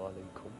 عليكم.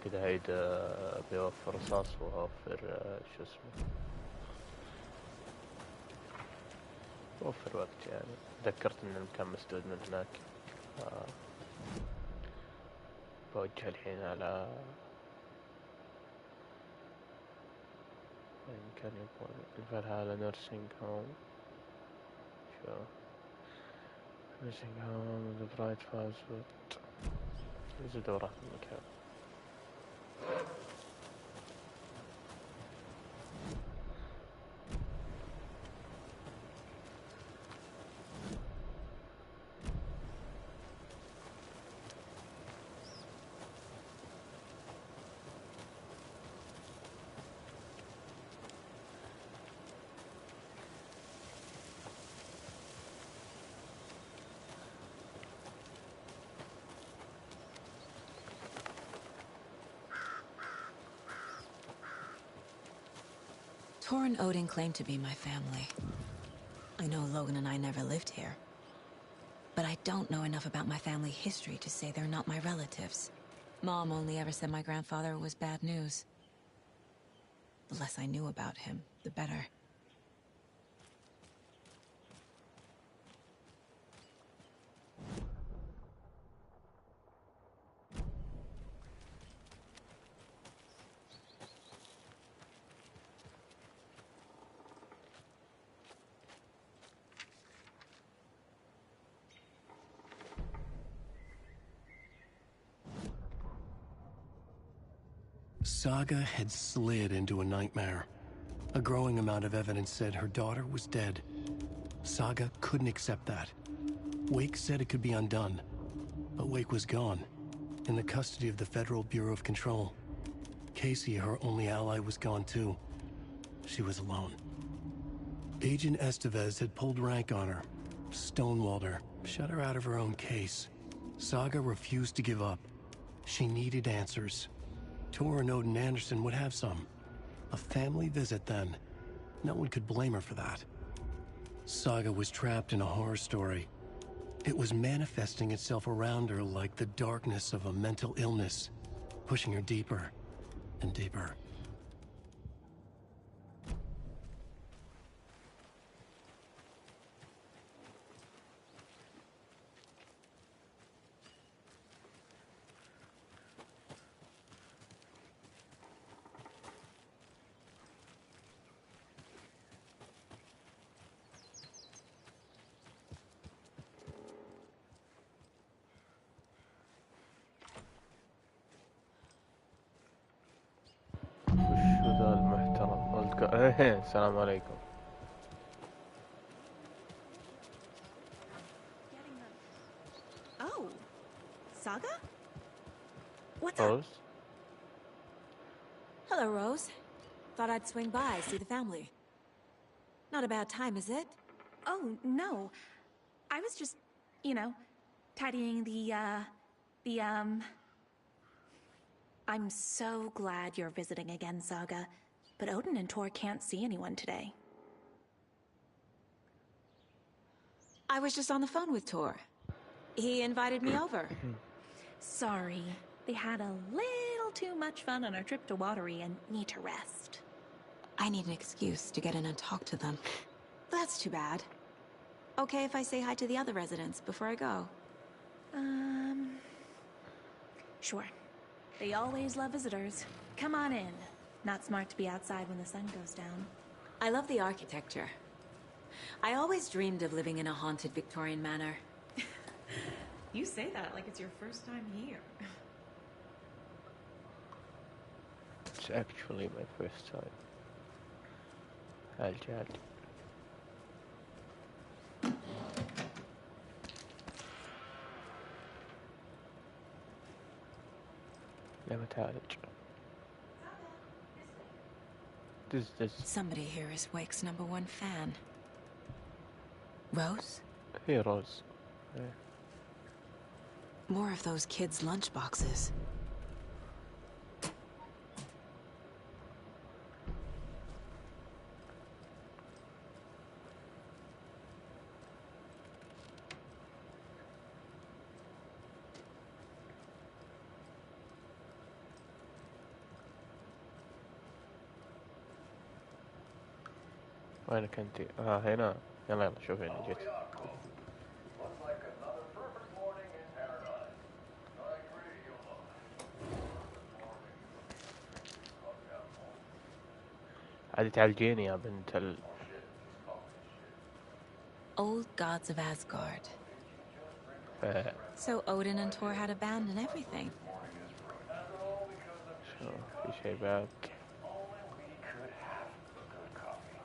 كده عيد بيوفر رصاص وأوفر شو اسمه، وفر وقت يعني. تذكرت ان المكان مسدود من هناك، بوجه الحين على وين كان يقول الفالهالا نيرسينج هوم. شو نيرسينج هوم ذا برايت فازوت يزيد دورات المكان. Tor and Odin claim to be my family. I know Logan and I never lived here. But I don't know enough about my family history to say they're not my relatives. Mom only ever said my grandfather was bad news. The less I knew about him, the better. Saga had slid into a nightmare. A growing amount of evidence said her daughter was dead. Saga couldn't accept that. Wake said it could be undone. But Wake was gone, in the custody of the Federal Bureau of Control. Casey, her only ally, was gone too. She was alone. Agent Estevez had pulled rank on her, stonewalled her, shut her out of her own case. Saga refused to give up. She needed answers. Tor and Odin Anderson would have some. A family visit then. No one could blame her for that. Saga was trapped in a horror story. It was manifesting itself around her like the darkness of a mental illness, pushing her deeper and deeper. وشو ذا المحترم السلام عليكم. Oh, Saga? What's Rose? up? Hello, Rose. Thought I'd swing by, see the family. Not a bad time, is it? Oh, no. I was just, you know, tidying I'm so glad you're visiting again, Saga. But Odin and Tor can't see anyone today. I was just on the phone with Tor. He invited me over. Sorry. They had a little too much fun on our trip to Watery and need to rest. I need an excuse to get in and talk to them. That's too bad. Okay if I say hi to the other residents before I go? Sure. They always love visitors. Come on in. Not smart to be outside when the sun goes down. I love the architecture. I always dreamed of living in a haunted Victorian manor. You say that like it's your first time here. It's actually my first time. الجاد. لما تعالج. This. Somebody here is Wake's #1 fan. Rose? هي روز. More of those kids' lunchboxes. وينك انتي؟ هنا. يلا يلا شوفي اني جيت. عادي تعالجيني يا بنت Old gods of Asgard. So Odin and Tor had a band and everything. في شيء بعد.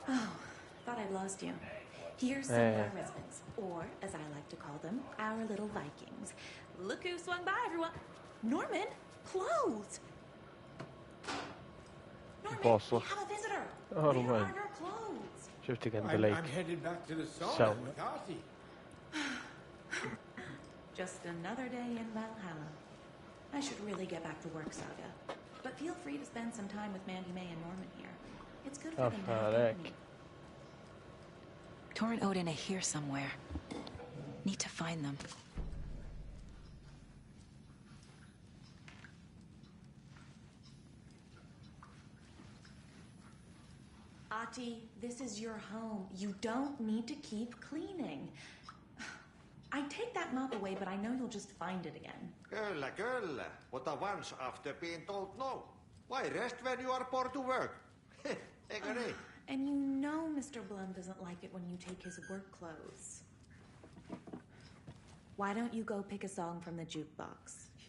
Oh, thought I'd lost you. Here's some of our residents, or as I like to call them, our little Vikings. Look who swung by, everyone. Norman, clothes. Norman, Boss. we have a visitor. Oh, Where Norman. are your clothes? شفتك عند ليك. I'm headed back to the sauna So. with Artie. Just another day in Valhalla. I should really get back to work, Saga. But feel free to spend some time with Mandy May and Norman here. It's good for them to have company. Tor and Odin are here somewhere. Need to find them. Ati, this is your home. You don't need to keep cleaning. I take that mop away, but I know you'll just find it again. Kyllä, kyllä. But once after being told no. Why rest when you are poor to work? Eikö niin? And you know Mr. Blum doesn't like it when you take his work clothes. Why don't you go pick a song from the jukebox?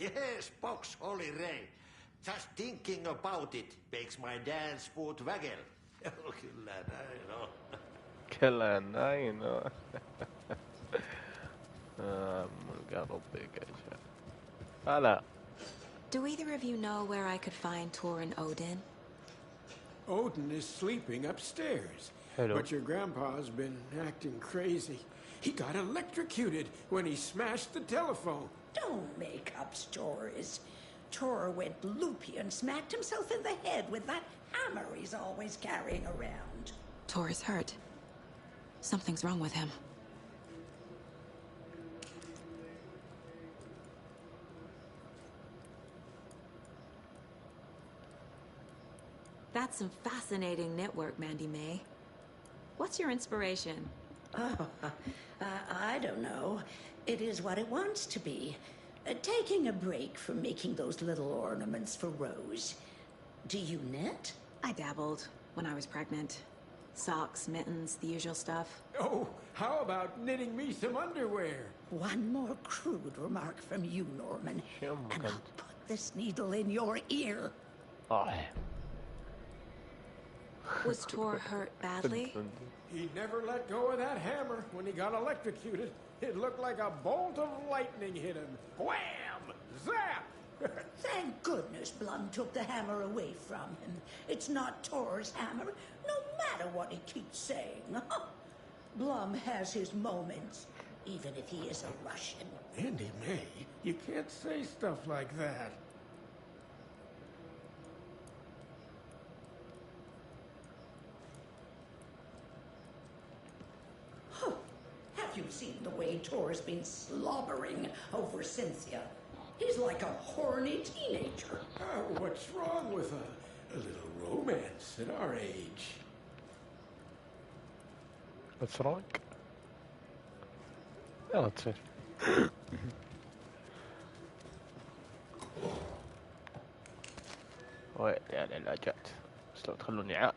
Yes, box, Olli Ray. Just thinking about it makes my dance foot waggle. Kyllä näin on. Kyllä näin on. قلبي كيش. لا. Do either of you know where I could find Tor and Odin? Odin is sleeping upstairs. Hello. But your grandpa's been acting crazy. He got electrocuted when he smashed the telephone. Don't make up stories. Tor went loopy and smacked himself in the head with that hammer he's always carrying around. Tor is hurt. Something's wrong with him. That's some fascinating knitwork, Mandy May. What's your inspiration? Oh, I don't know. It is what it wants to be. Taking a break from making those little ornaments for Rose. Do you knit? I dabbled when I was pregnant. Socks, mittens, the usual stuff. Oh, how about knitting me some underwear? One more crude remark from you, Norman, and I'll put this needle in your ear. Was Tor hurt badly? He never let go of that hammer when he got electrocuted. It looked like a bolt of lightning hit him. Wham! Zap! Thank goodness Blum took the hammer away from him. It's not Tor's hammer, no matter what he keeps saying. Blum has his moments, even if he is a Russian. Andy May, you can't say stuff like that. Have you seen the way Tor's been slobbering over Cynthia? He's like a horny teenager. What's wrong with a little romance at our age? What's wrong? يلا تصير. وين يعني العلاجات؟ بس لو تخلوني عالج.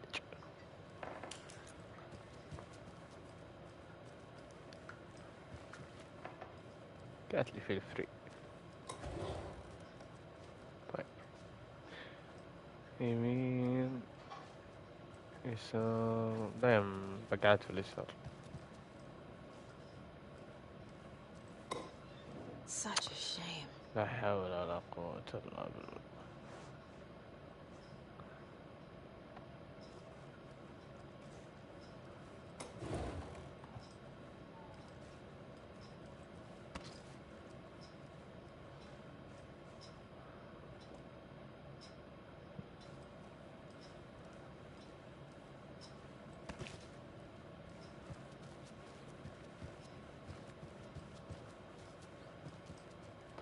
قالت لي في الفري. طيب يمين يسار دايم بقعت في اليسار. Such a shame. لا حول ولا قوة إلا بالله.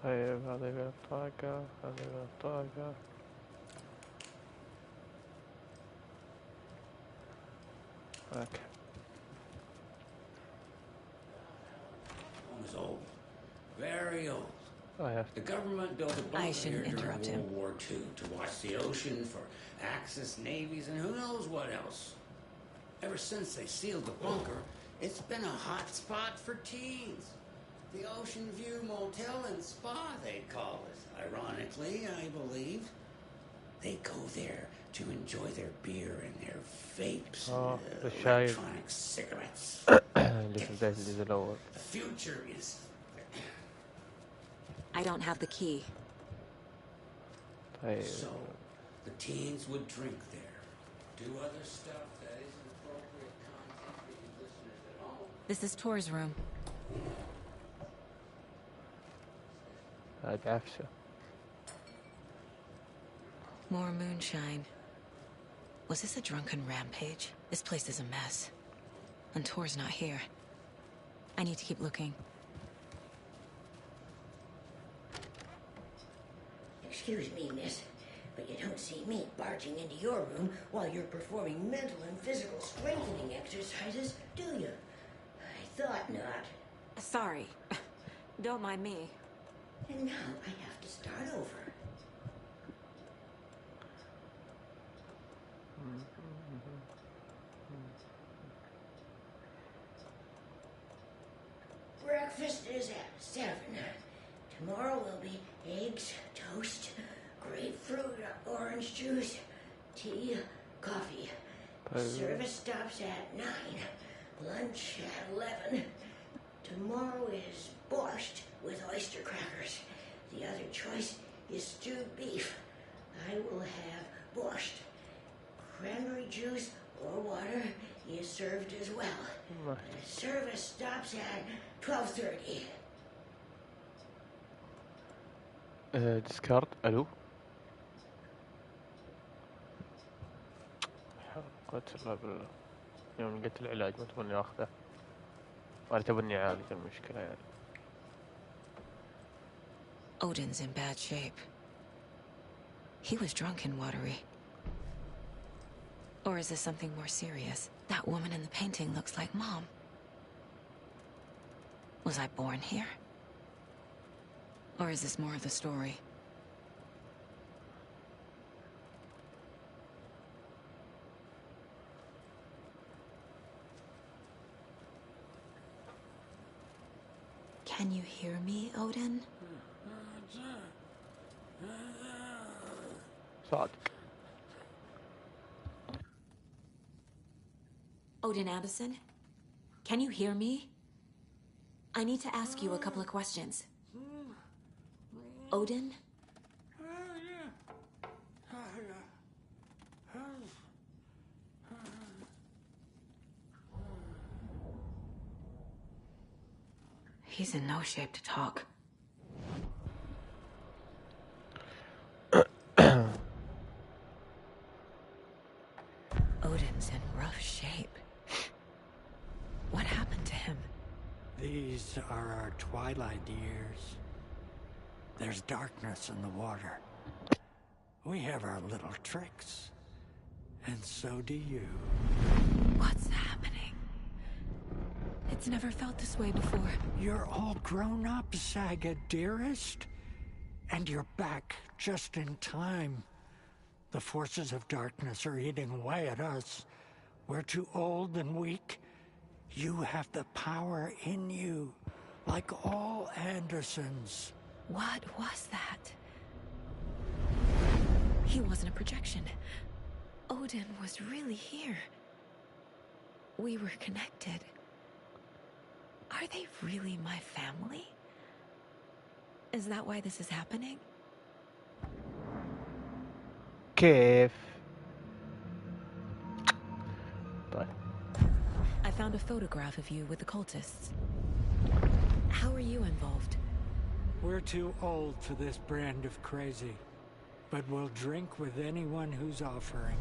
طيب هذا يبي الطاقة، هذا يبي الطاقة. اوكي. He was old. Very old. The government built a bunker I shouldn't here during interrupt him. World War II to watch the ocean for Axis navies and who knows what else. Ever since they sealed the bunker, it's been a hot spot for teens. The Ocean View Motel and Spa, they call it. Ironically, I believe. They go there to enjoy their beer and their vapes and electronic cigarettes. The future is... I don't have the key. So, the teens would drink there, do other stuff that isn't appropriate content for you listeners at home. This is Tor's room. عفشة. More moonshine. Was this a drunken rampage? This place is a mess. And Tor's not here. I need to keep looking. Excuse me, miss, but you don't see me barging into your room while you're performing mental and physical strengthening exercises, do you? I thought not. Sorry. Don't mind me. And now I have to start over. Breakfast is at 7. Tomorrow will be eggs, toast, grapefruit, orange juice, tea, coffee. Service stops at 9, lunch at 11. Tomorrow is borscht with oyster crackers. The other choice is stewed beef. I will have borscht. Cranberry juice or water is served as well. The service stops at 12:30. ديسكارد. الو. قلت بالله يوم لقيت العلاج ما تبوني اخذه ولا تبوني اعالج المشكلة يعني. Odin's in bad shape. He was drunk and watery. Or is this something more serious? That woman in the painting looks like Mom. Was I born here? Or is this more of the story? Can you hear me, Odin? صادق. Odin Anderson? Can you hear me? I need to ask you a couple of questions. Odin? He's in no shape to talk. Odin's in rough shape. What happened to him? These are our twilight years. There's darkness in the water. We have our little tricks. And so do you. What's happening? It's never felt this way before. You're all grown up, Saga, dearest. And you're back just in time. The forces of darkness are eating away at us. We're too old and weak. You have the power in you, like all Andersons. What was that? He wasn't a projection. Odin was really here. We were connected. Are they really my family? Is that why this is happening? كيف؟ طيب. I found a photograph of you with the cultists. How are you involved? We're too old for this brand of crazy, but we'll drink with anyone who's offering.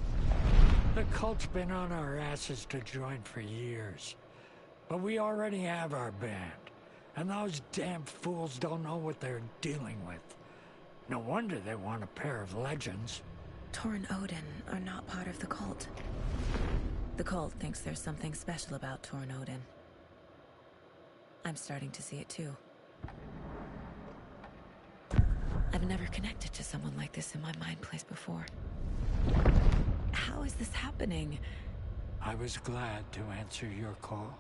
The cult's been on our asses to join for years, but we already have our band, and those damn fools don't know what they're dealing with. No wonder they want a pair of legends. Tor and Odin are not part of the cult. The cult thinks there's something special about Tor and Odin. I'm starting to see it too. I've never connected to someone like this in my mind place before. How is this happening? I was glad to answer your call.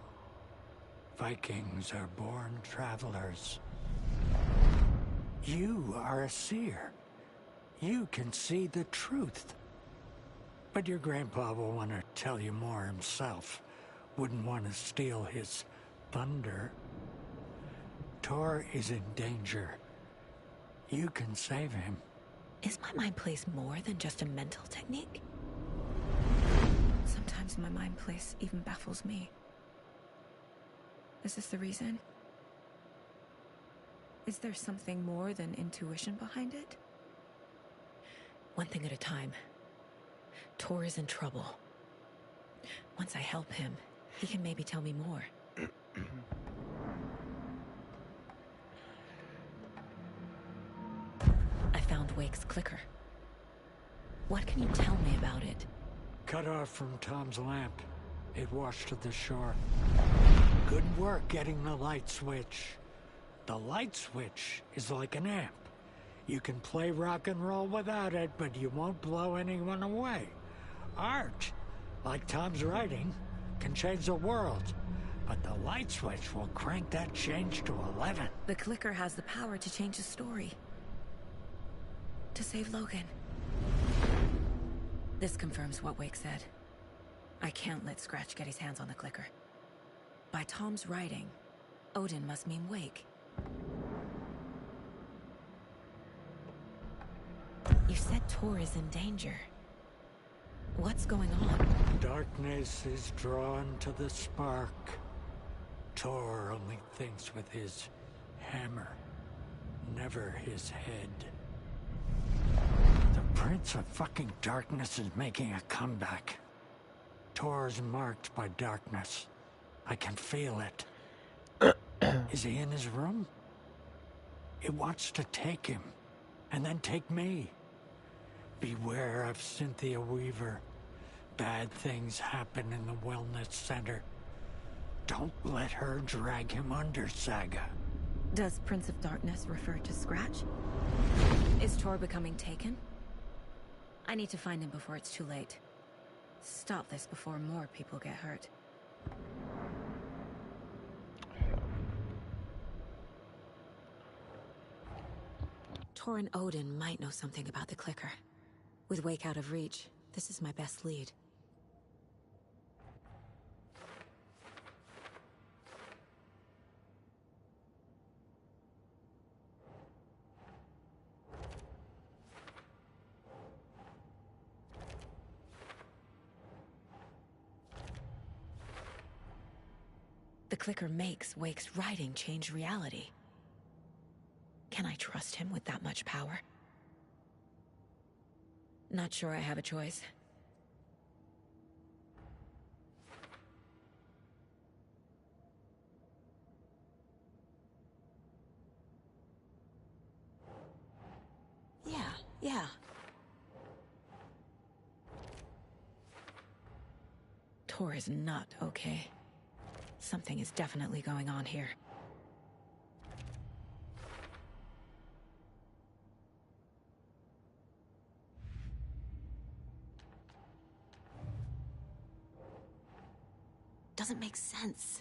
Vikings are born travelers. You are a seer. You can see the truth. But your grandpa will want to tell you more himself. Wouldn't want to steal his thunder. Tor is in danger. You can save him. Is my mind place more than just a mental technique? Sometimes my mind place even baffles me. Is this the reason? Is there something more than intuition behind it? One thing at a time. Tor is in trouble. Once I help him, he can maybe tell me more. I found Wake's clicker. What can you tell me about it? Cut off from Tom's lamp. It washed to the shore. Good work getting the light switch. The light switch is like an amp. You can play rock and roll without it, but you won't blow anyone away. Art, like Tom's writing, can change the world. But the light switch will crank that change to 11. The clicker has the power to change the story. To save Logan. This confirms what Wake said. I can't let Scratch get his hands on the clicker. By Tom's writing, Odin must mean Wake. You said Tor is in danger. What's going on? Darkness is drawn to the spark. Tor only thinks with his hammer, never his head. The Prince of fucking Darkness is making a comeback. Tor's marked by darkness. I can feel it. Is he in his room? It wants to take him, and then take me. Beware of Cynthia Weaver. Bad things happen in the wellness center. Don't let her drag him under, Saga. Does Prince of Darkness refer to Scratch? Is Tor becoming taken? I need to find him before it's too late. Stop this before more people get hurt. Tor and Odin might know something about the clicker. With Wake out of reach, this is my best lead. The clicker makes Wake's writing change reality. Can I trust him with that much power? Not sure I have a choice. Yeah. Tor is not okay. Something is definitely going on here. Doesn't make sense.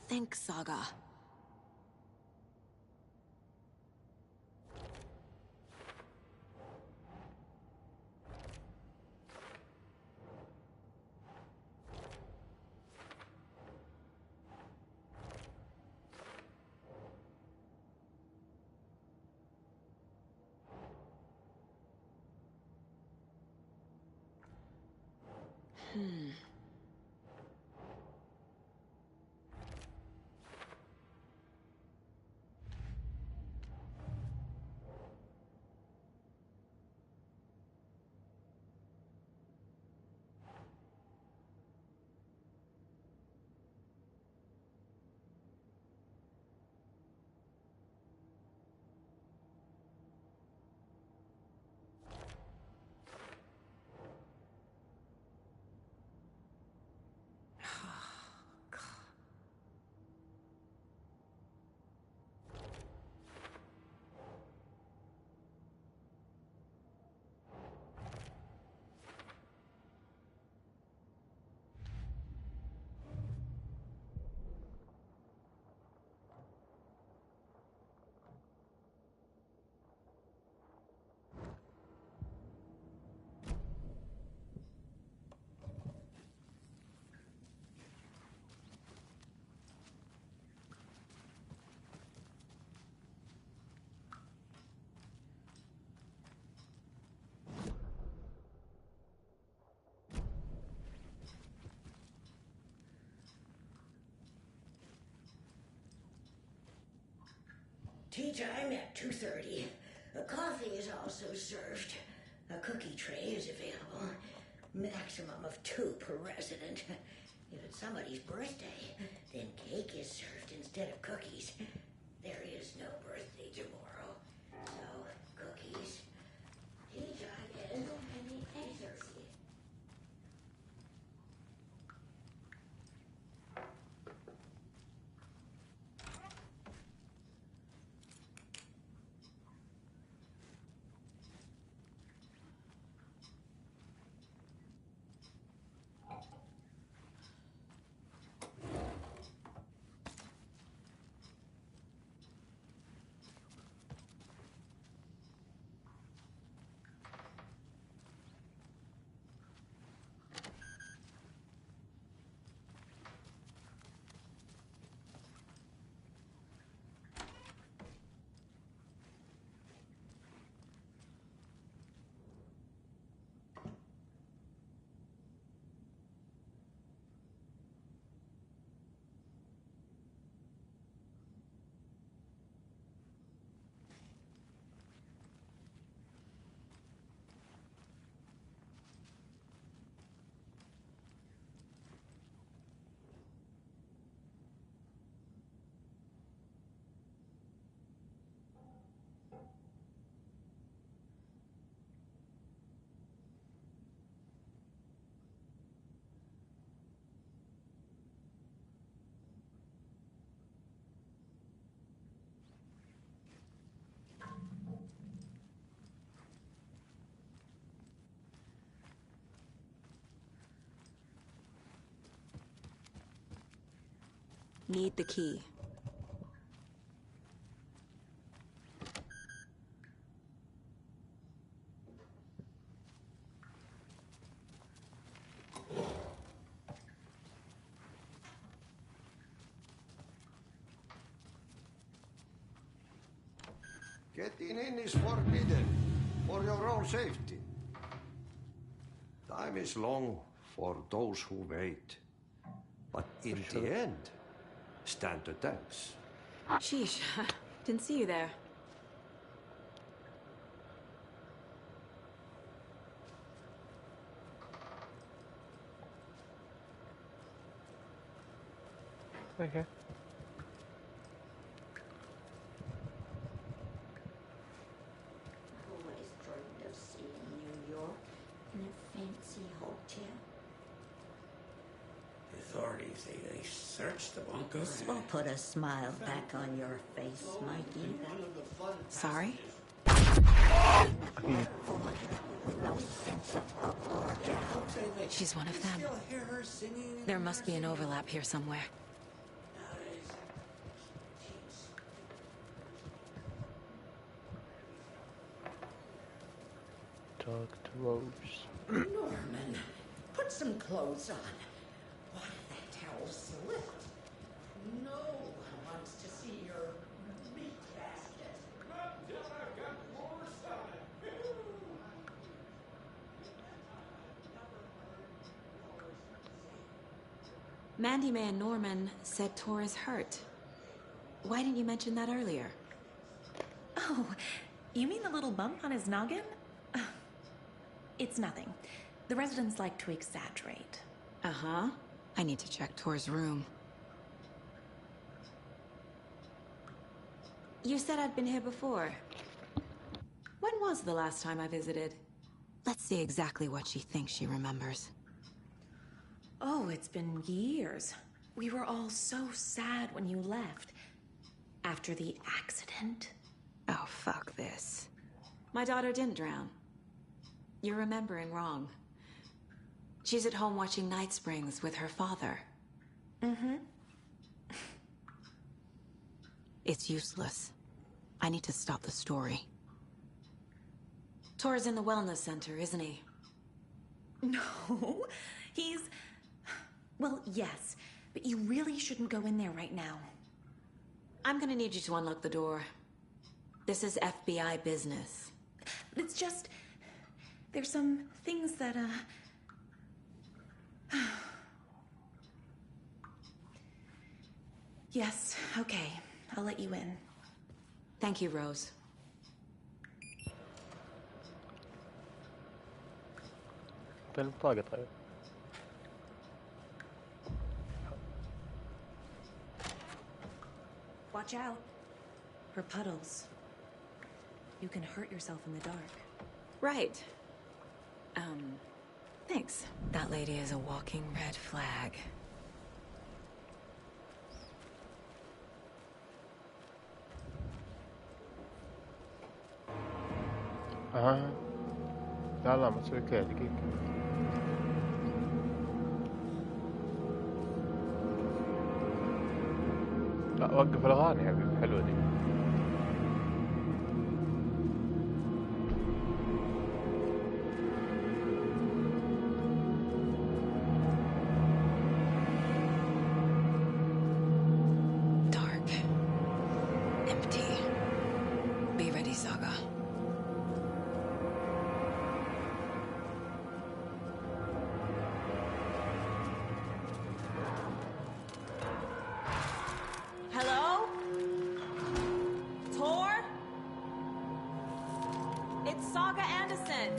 Think, Saga. Tea time at 2:30. Coffee is also served. A cookie tray is available. Maximum of 2 per resident. If it's somebody's birthday, then cake is served instead of cookies. There is no birthday tomorrow. So, cookies. Tea time is 8:30. Need the key. Getting in is forbidden, for your own safety. Time is long for those who wait. But in the end, stand the thanks. Sheesh, didn't see you there. Okay. Always dreamed of seeing New York in a fancy hotel. The authorities, they searched the bunker. This will put a smile back on your face, Mikey. Sorry? She's one of them. There must be an overlap here somewhere. Talk to Rose. Norman, put some clothes on. Why, that towel slipped. No one wants to see your meat basket. Not until I've got more stomach. Mandy May and Norman said Tor is hurt. Why didn't you mention that earlier? Oh, you mean the little bump on his noggin? It's nothing. The residents like to exaggerate. Uh-huh. I need to check Tor's room. You said I'd been here before. When was the last time I visited? Let's see exactly what she thinks she remembers. Oh, it's been years. We were all so sad when you left. After the accident. Oh, fuck this. My daughter didn't drown. You're remembering wrong. She's at home watching Night Springs with her father. Mm-hmm. It's useless. I need to stop the story. Tor's in the wellness center, isn't he? No, he's... Well, yes, but you really shouldn't go in there right now. I'm gonna need you to unlock the door. This is FBI business. It's just... There's some things that, Yes, okay. I'll let you in. Thank you, Rose. فين البطاقة طيب؟ Watch out. Her puddles. You can hurt yourself in the dark. Right. Thanks. That lady is a walking red flag. لا ما تسوي كذا دقيقة. لا وقف الأغاني يا حبيبي حلوة دي. Dark. Empty. Be ready, Saga. Hello? Tor? It's Saga Anderson.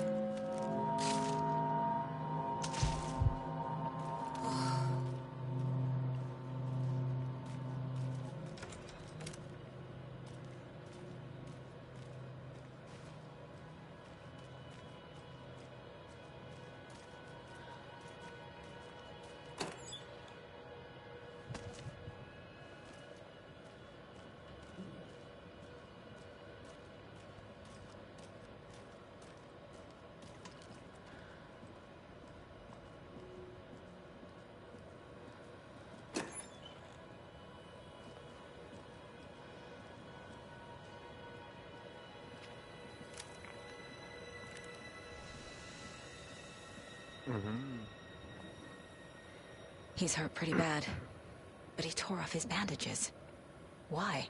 He's hurt pretty bad, but he tore off his bandages. Why?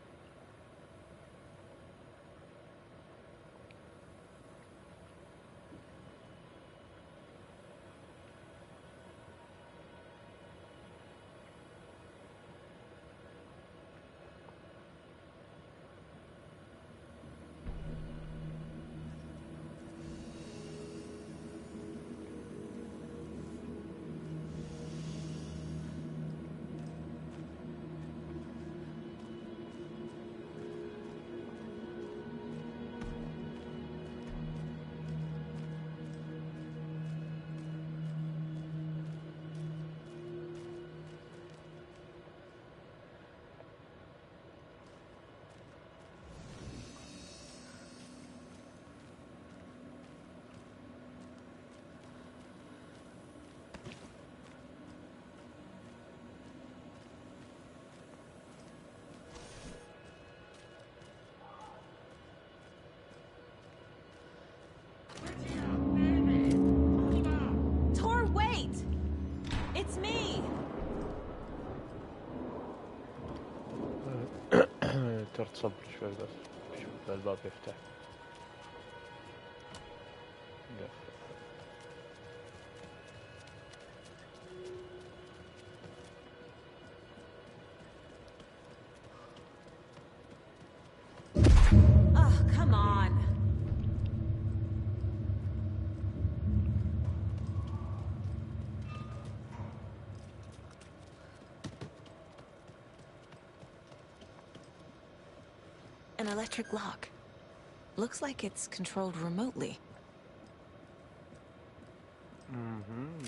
Tor, wait! It's me! ترى تصبر شوي بس شوف الباب يفتح. An electric lock. Looks like it's controlled remotely. Mm-hmm.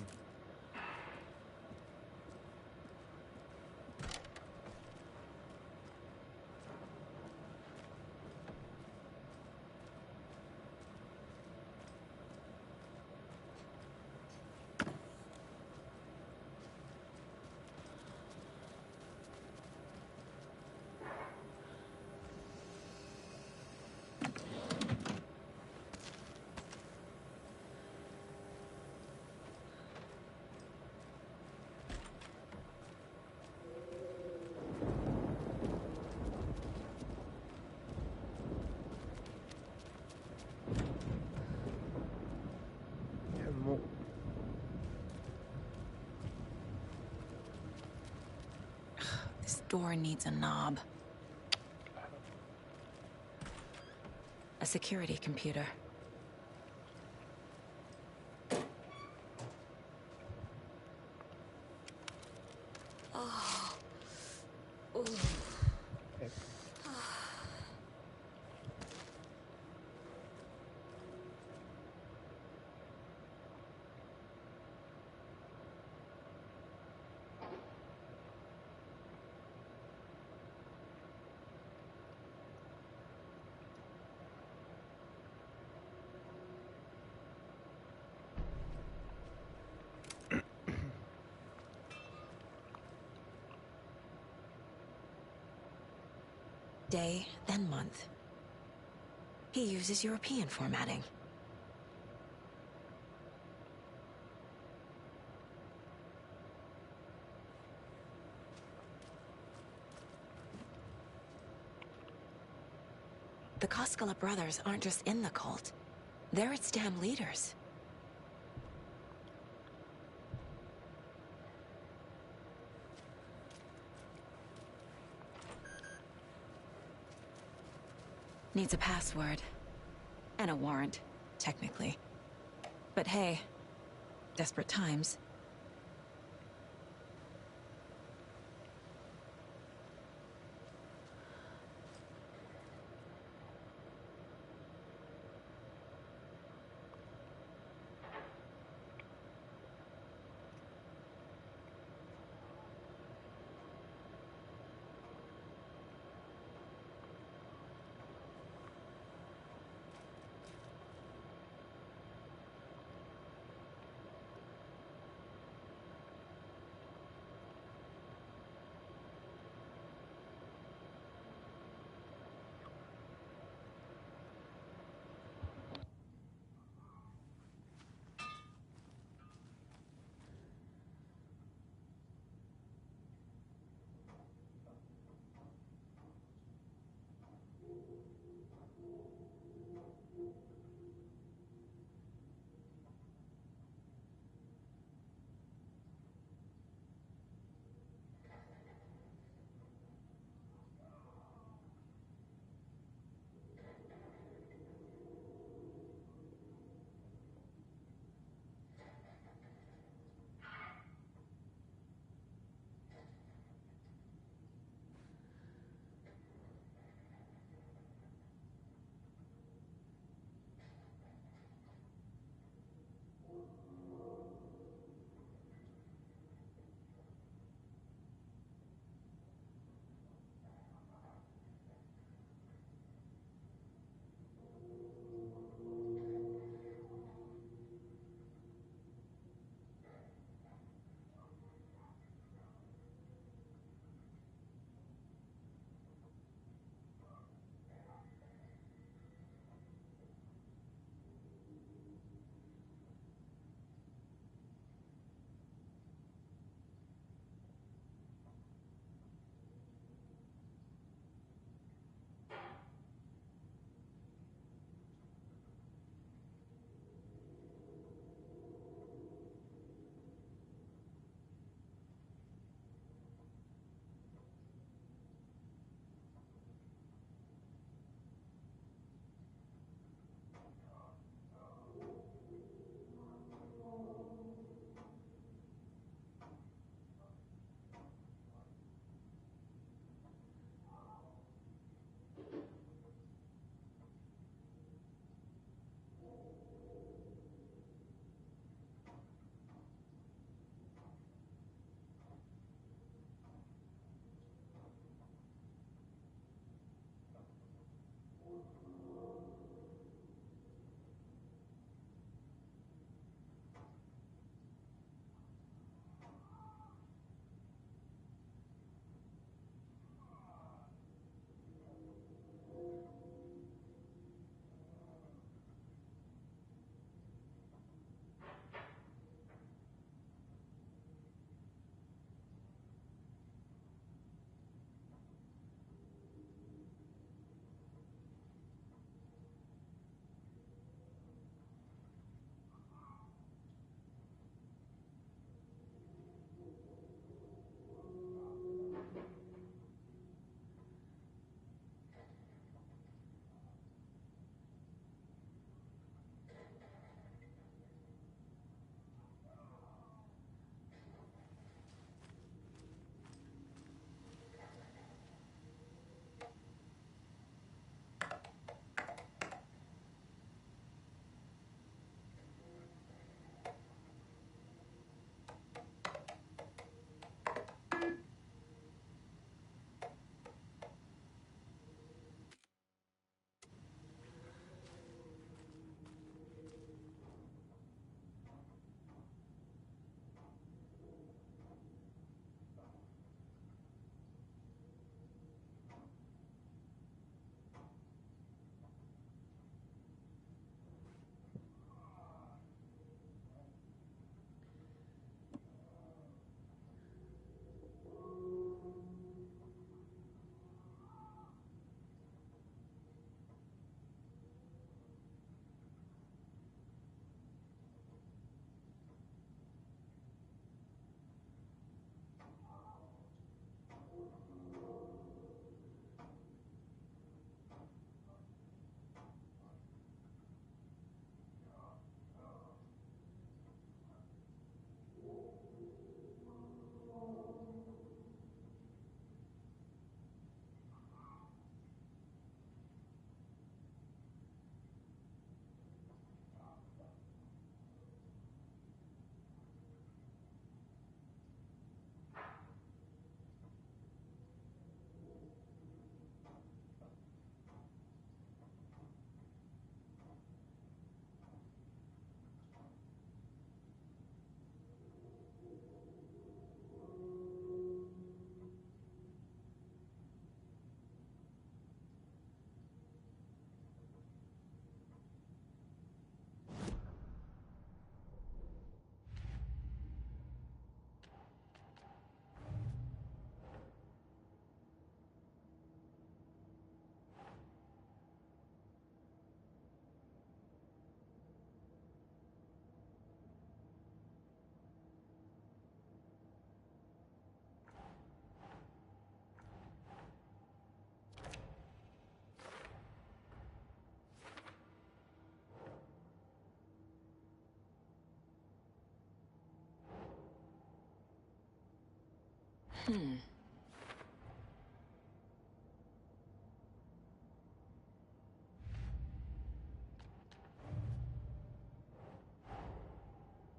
This door needs a knob. A security computer. Oh. Ooh. Day, then month. He uses European formatting. The Koskela brothers aren't just in the cult. They're its damn leaders. Needs a password. And a warrant, technically. But hey, desperate times.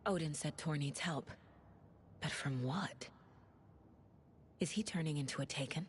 Odin said Tor needs help. But from what? Is he turning into a Taken?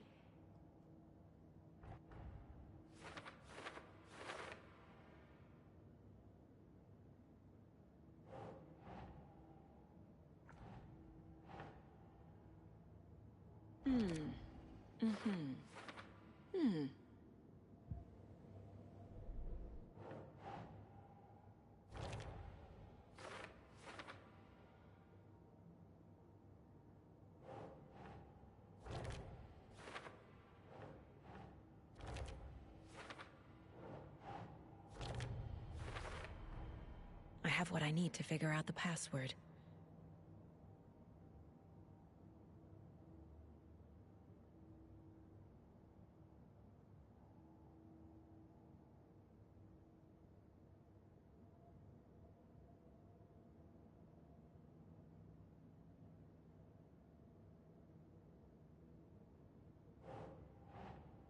I have what I need to figure out the password.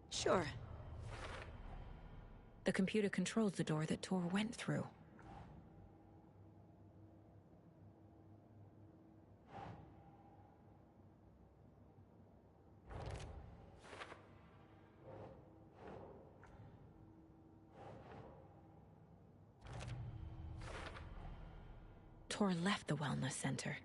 Sure. The computer controls the door that Tor went through. Tor left the wellness center.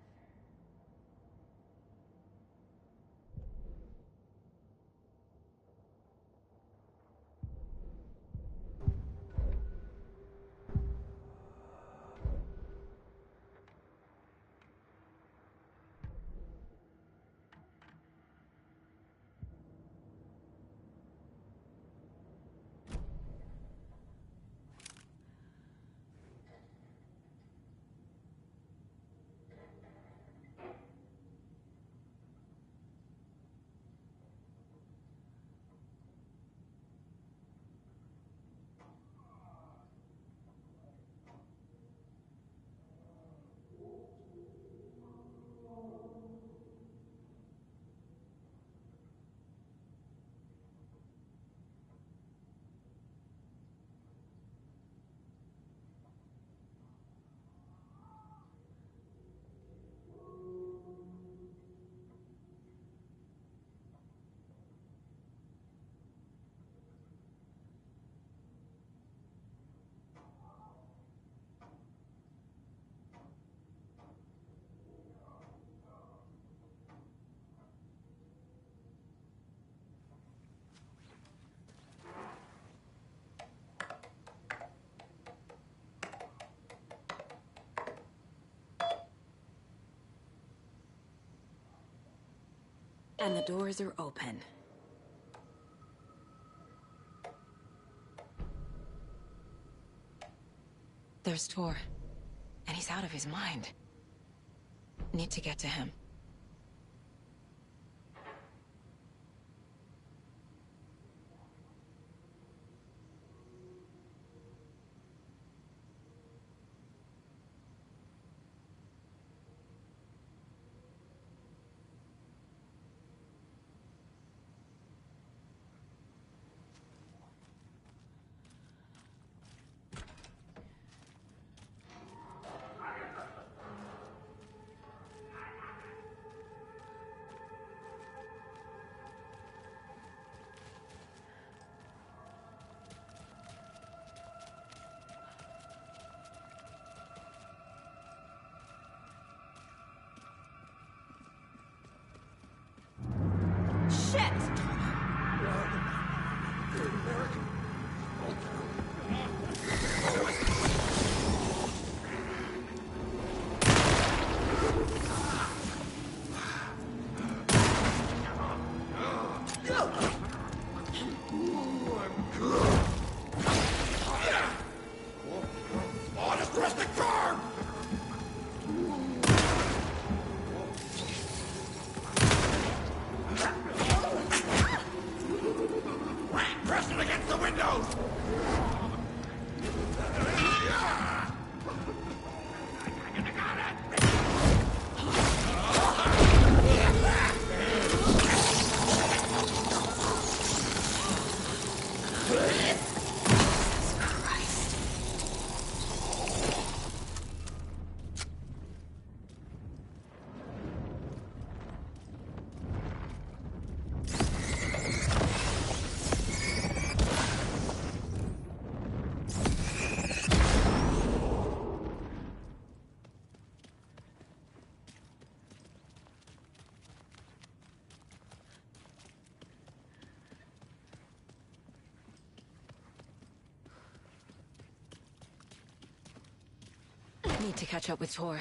And the doors are open. There's Tor. And he's out of his mind. Need to get to him. Press it against the windows! Need to catch up with Tor.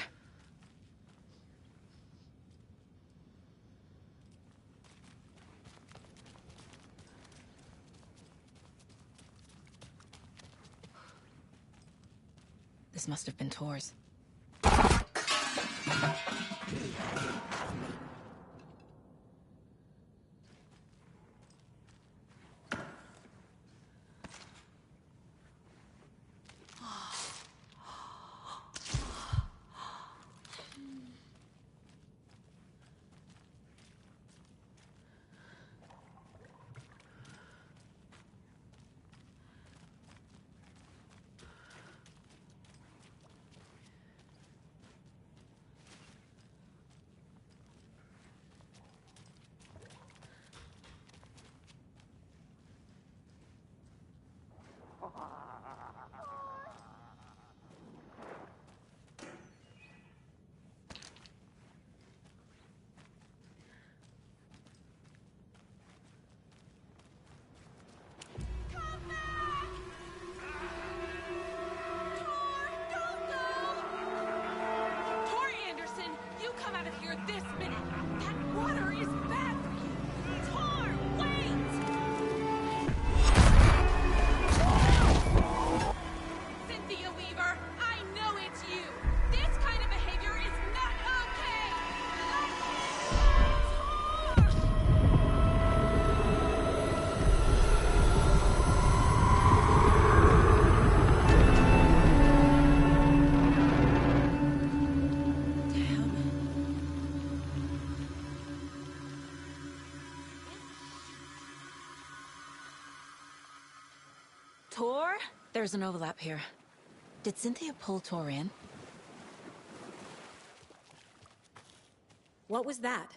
This must have been Tor's. Tor? There's an overlap here. Did Cynthia pull Tor in? What was that?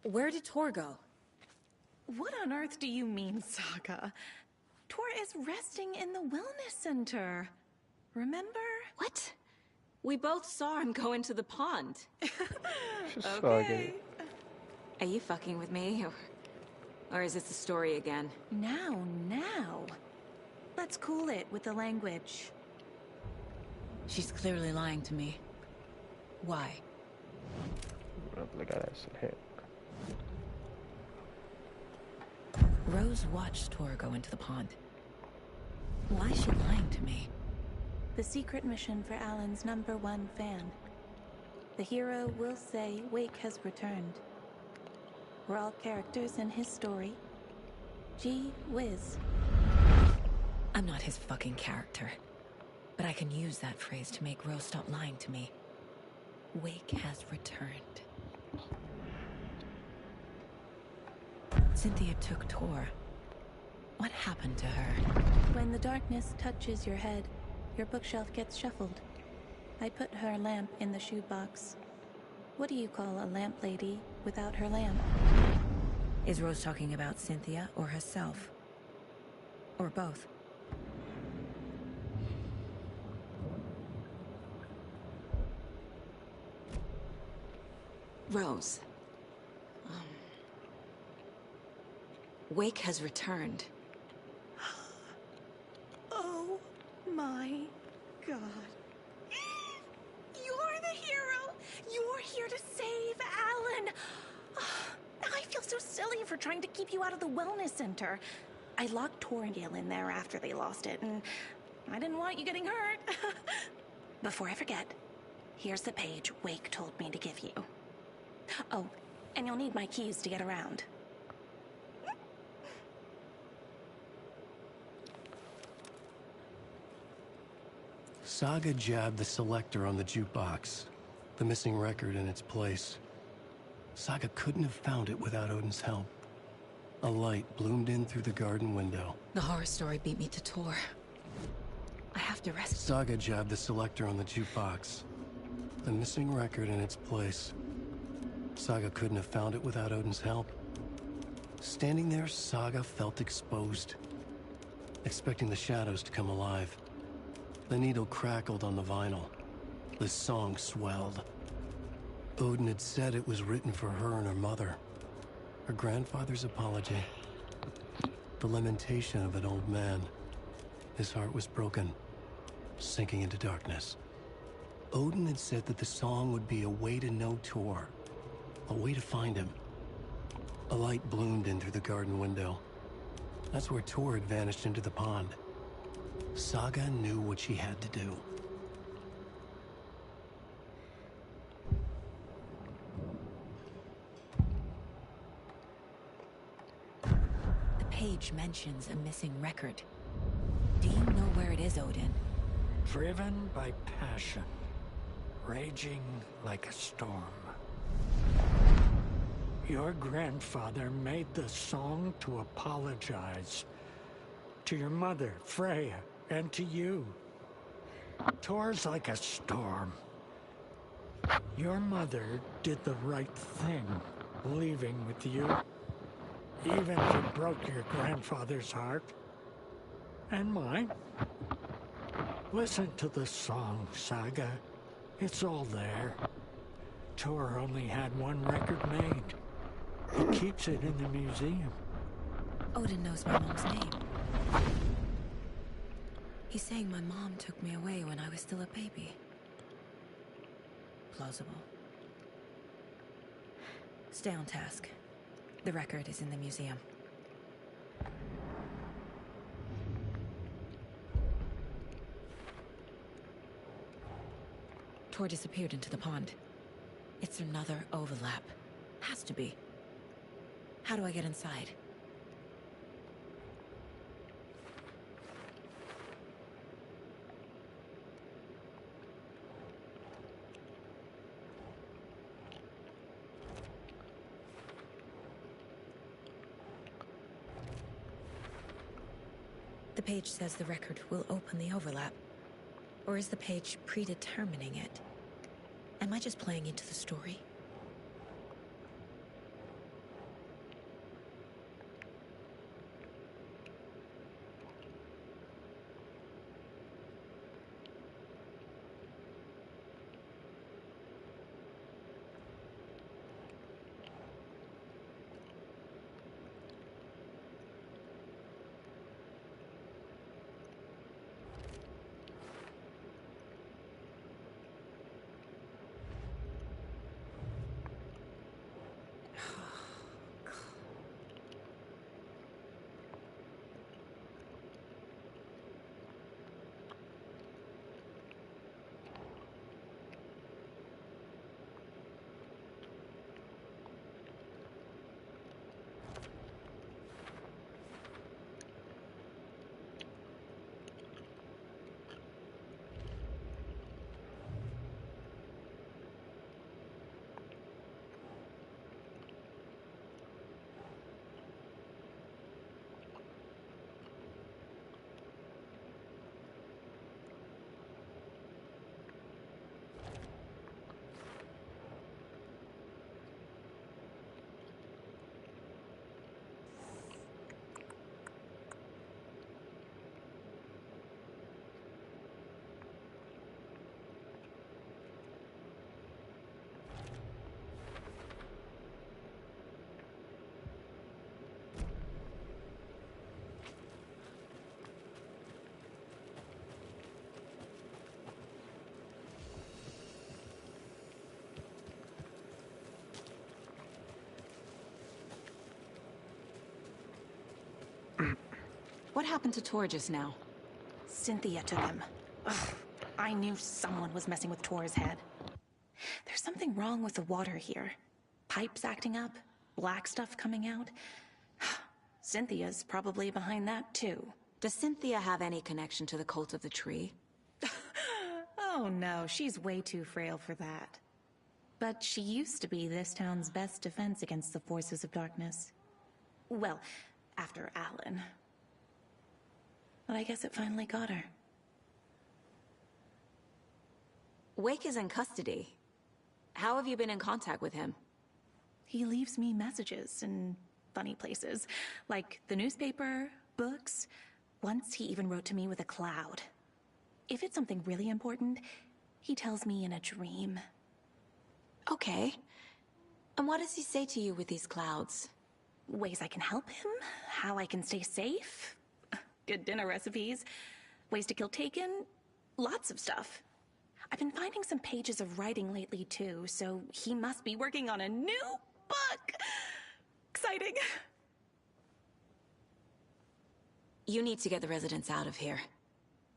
Where did Tor go? What on earth do you mean, Saga? Tor is resting in the wellness center. Remember? What? We both saw him go into the pond. Okay. Are you fucking with me? Or is this the story again? Now. Let's cool it with the language. She's clearly lying to me. Why? Rose watched Tor go into the pond. Why is she lying to me? The secret mission for Alan's #1 fan. The hero will say Wake has returned. We're all characters in his story. Gee whiz. I'm not his fucking character. But I can use that phrase to make Rose stop lying to me. Wake has returned. Cynthia took Tor. What happened to her? When the darkness touches your head, your bookshelf gets shuffled. I put her lamp in the shoebox. What do you call a lamp lady without her lamp? Is Rose talking about Cynthia or herself? Or both? Rose. Wake has returned. Oh my God. You're the hero! You're here to save Alan! I feel so silly for trying to keep you out of the wellness center. I locked Tor and Gale in there after they lost it, and I didn't want you getting hurt. Before I forget, here's the page Wake told me to give you. Oh, and you'll need my keys to get around. Saga jabbed the selector on the jukebox, the missing record in its place. Saga couldn't have found it without Odin's help. A light bloomed in through the garden window. The horror story beat me to Tor. I have to rest. Saga jabbed the selector on the jukebox, the missing record in its place. Saga couldn't have found it without Odin's help. Standing there, Saga felt exposed, expecting the shadows to come alive. The needle crackled on the vinyl. The song swelled. Odin had said it was written for her and her mother. Her grandfather's apology. The lamentation of an old man. His heart was broken, sinking into darkness. Odin had said that the song would be a way to know Tor, a way to find him. A light bloomed in through the garden window. That's where Tor had vanished into the pond. Saga knew what she had to do. The page mentions a missing record. Do you know where it is, Odin? Driven by passion, raging like a storm. Your grandfather made the song to apologize. To your mother, Freya, and to you. Tor's like a storm. Your mother did the right thing, leaving with you. Even if it broke your grandfather's heart. And mine. Listen to the song, Saga. It's all there. Tor only had one record made. He keeps it in the museum. Odin knows my mom's name. He's saying my mom took me away when I was still a baby. Plausible. Stay on task. The record is in the museum. Tor disappeared into the pond. It's another overlap. Has to be. How do I get inside? The page says the record will open the overlap. Or is the page predetermining it? Am I just playing into the story? What happened to Tor just now? Cynthia took him. Ugh, I knew someone was messing with Tor's head. There's something wrong with the water here. Pipes acting up, black stuff coming out. Cynthia's probably behind that too. Does Cynthia have any connection to the cult of the tree? Oh no, she's way too frail for that. But she used to be this town's best defense against the forces of darkness. Well, after Alan. But I guess it finally got her. Wake is in custody. How have you been in contact with him? He leaves me messages in funny places, like the newspaper, books. Once he even wrote to me with a cloud. If it's something really important, he tells me in a dream. Okay. And what does he say to you with these clouds? Ways I can help him, how I can stay safe, good dinner recipes, ways to kill Taken, lots of stuff. I've been finding some pages of writing lately too, so he must be working on a new book. Exciting. You need to get the residents out of here.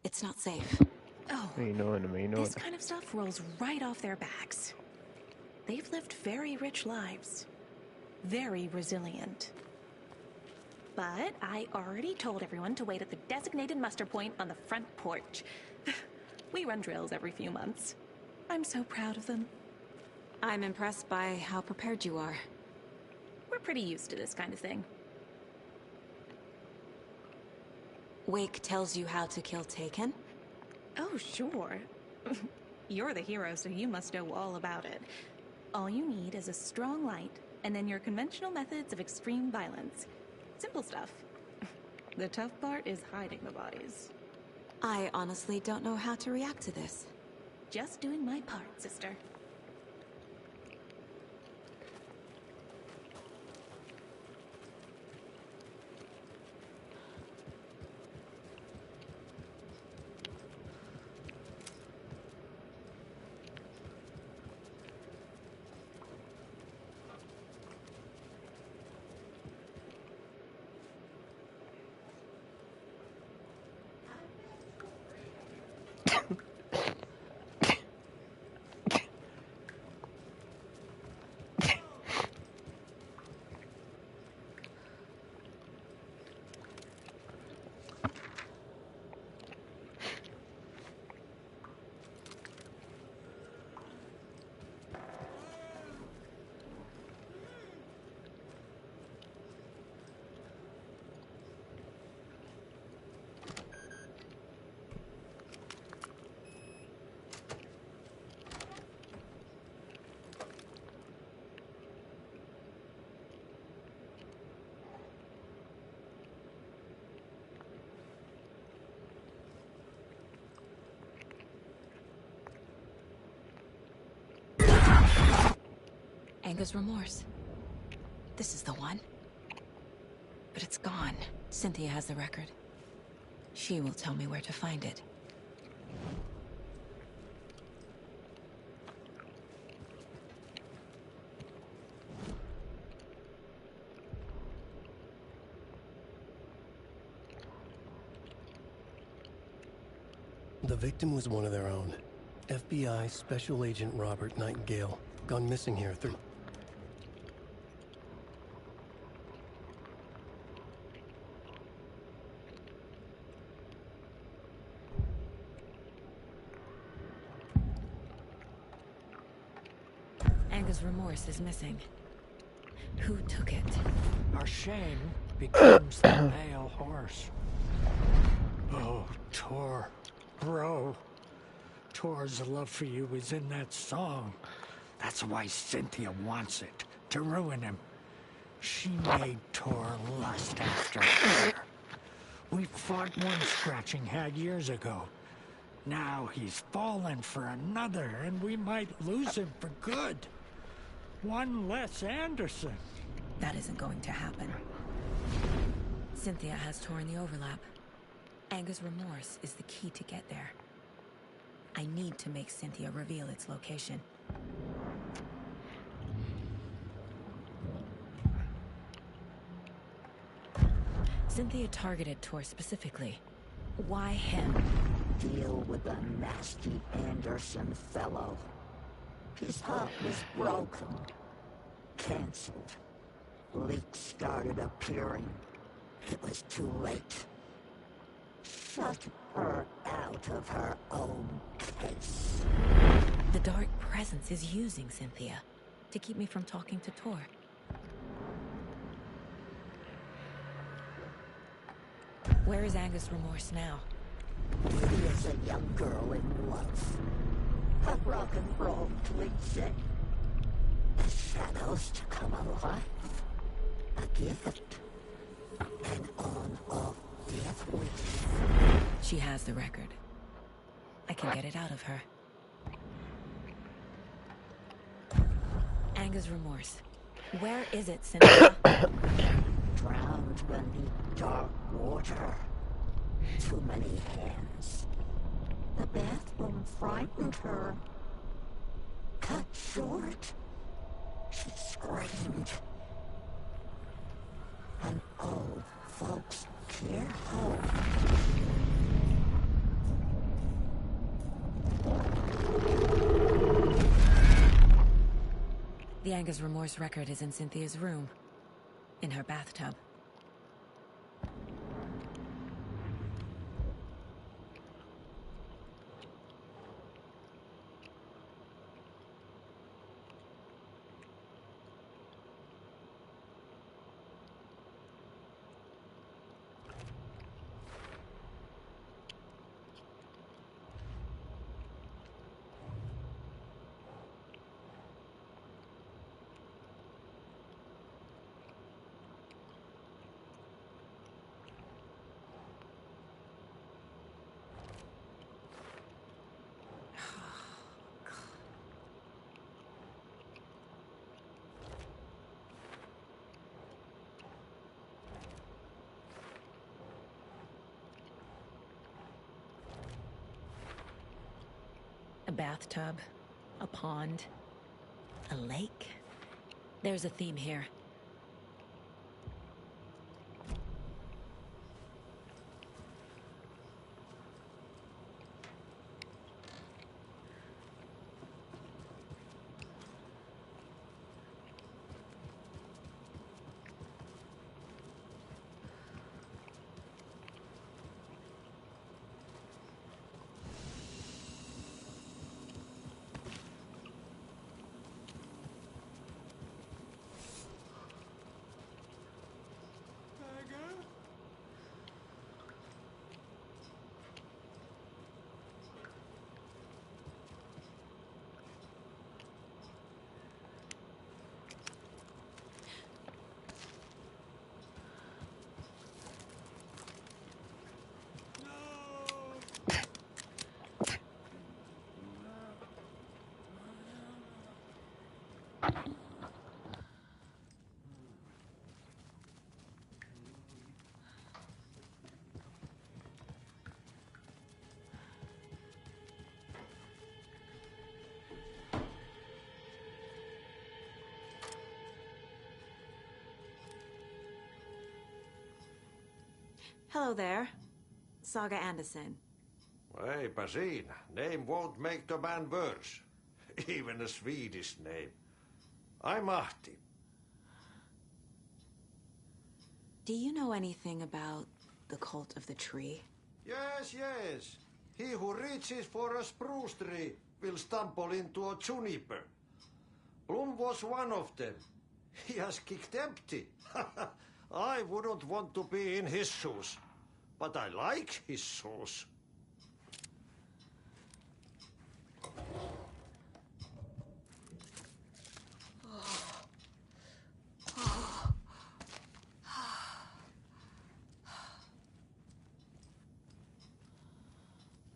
It's not safe. Oh, this kind of stuff rolls right off their backs. They've lived very rich lives. Very resilient. But I already told everyone to wait at the designated muster point on the front porch. We run drills every few months. I'm so proud of them. I'm impressed by how prepared you are. We're pretty used to this kind of thing. Wake tells you how to kill Taken? Oh, sure. You're the hero, so you must know all about it. All you need is a strong light, and then your conventional methods of extreme violence. Simple stuff. The tough part is hiding the bodies. I honestly don't know how to react to this. Just doing my part, sister. Anger's remorse. This is the one. But it's gone. Cynthia has the record. She will tell me where to find it. The victim was one of their own. FBI Special Agent Robert Nightingale, gone missing here through... Anger's remorse is missing. Who took it? Our shame becomes the male horse. Oh, Tor. Bro. Tor's love for you is in that song. That's why Cynthia wants it, to ruin him. She made Tor lust after her. We fought one scratching hag years ago. Now he's fallen for another, and we might lose him for good. One less Anderson. That isn't going to happen. Cynthia has Tor in the overlap. Anger's remorse is the key to get there. I need to make Cynthia reveal its location. Cynthia targeted Tor specifically. Why him? Deal with the nasty Anderson fellow. His heart was broken. Cancelled. Leaks started appearing. It was too late. Shut her out of her own case. The dark presence is using Cynthia to keep me from talking to Tor. Where is Anger's remorse now? He is a young girl in love. A rock and roll twin. The shadows to come alive. A gift. An on-off death wish. She has the record. I can get it out of her. Anger's remorse. Where is it, Cynthia? Drowned beneath dark water. Too many hands. The bathroom frightened her. Cut short. She screamed. And old folks care home. The Anger's Remorse record is in Cynthia's room. In her bathtub. A bathtub, a pond, a lake. There's a theme here. Hello there. Saga Anderson. Eipä siinä. Name won't make the man worse. Even a Swedish name. I'm Ahti. Do you know anything about the cult of the tree? Yes, yes. He who reaches for a spruce tree will stumble into a juniper. Blum was one of them. He has kicked empty. I wouldn't want to be in his shoes. But I like his shoes.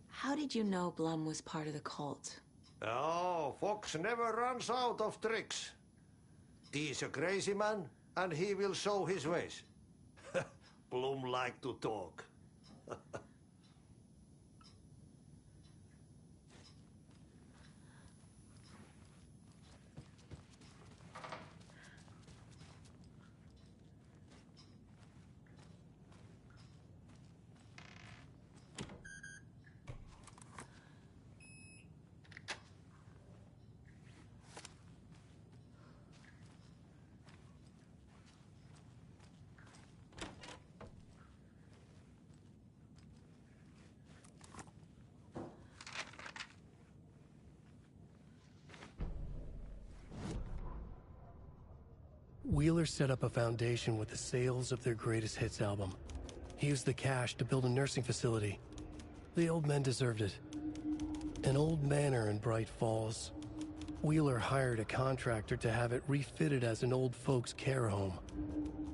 How did you know Blum was part of the cult? Oh, Fox never runs out of tricks. He's a crazy man, and he will show his ways. Blum like to talk. Wheeler set up a foundation with the sales of their greatest hits album. He used the cash to build a nursing facility. The old men deserved it. An old manor in Bright Falls. Wheeler hired a contractor to have it refitted as an old folks' care home.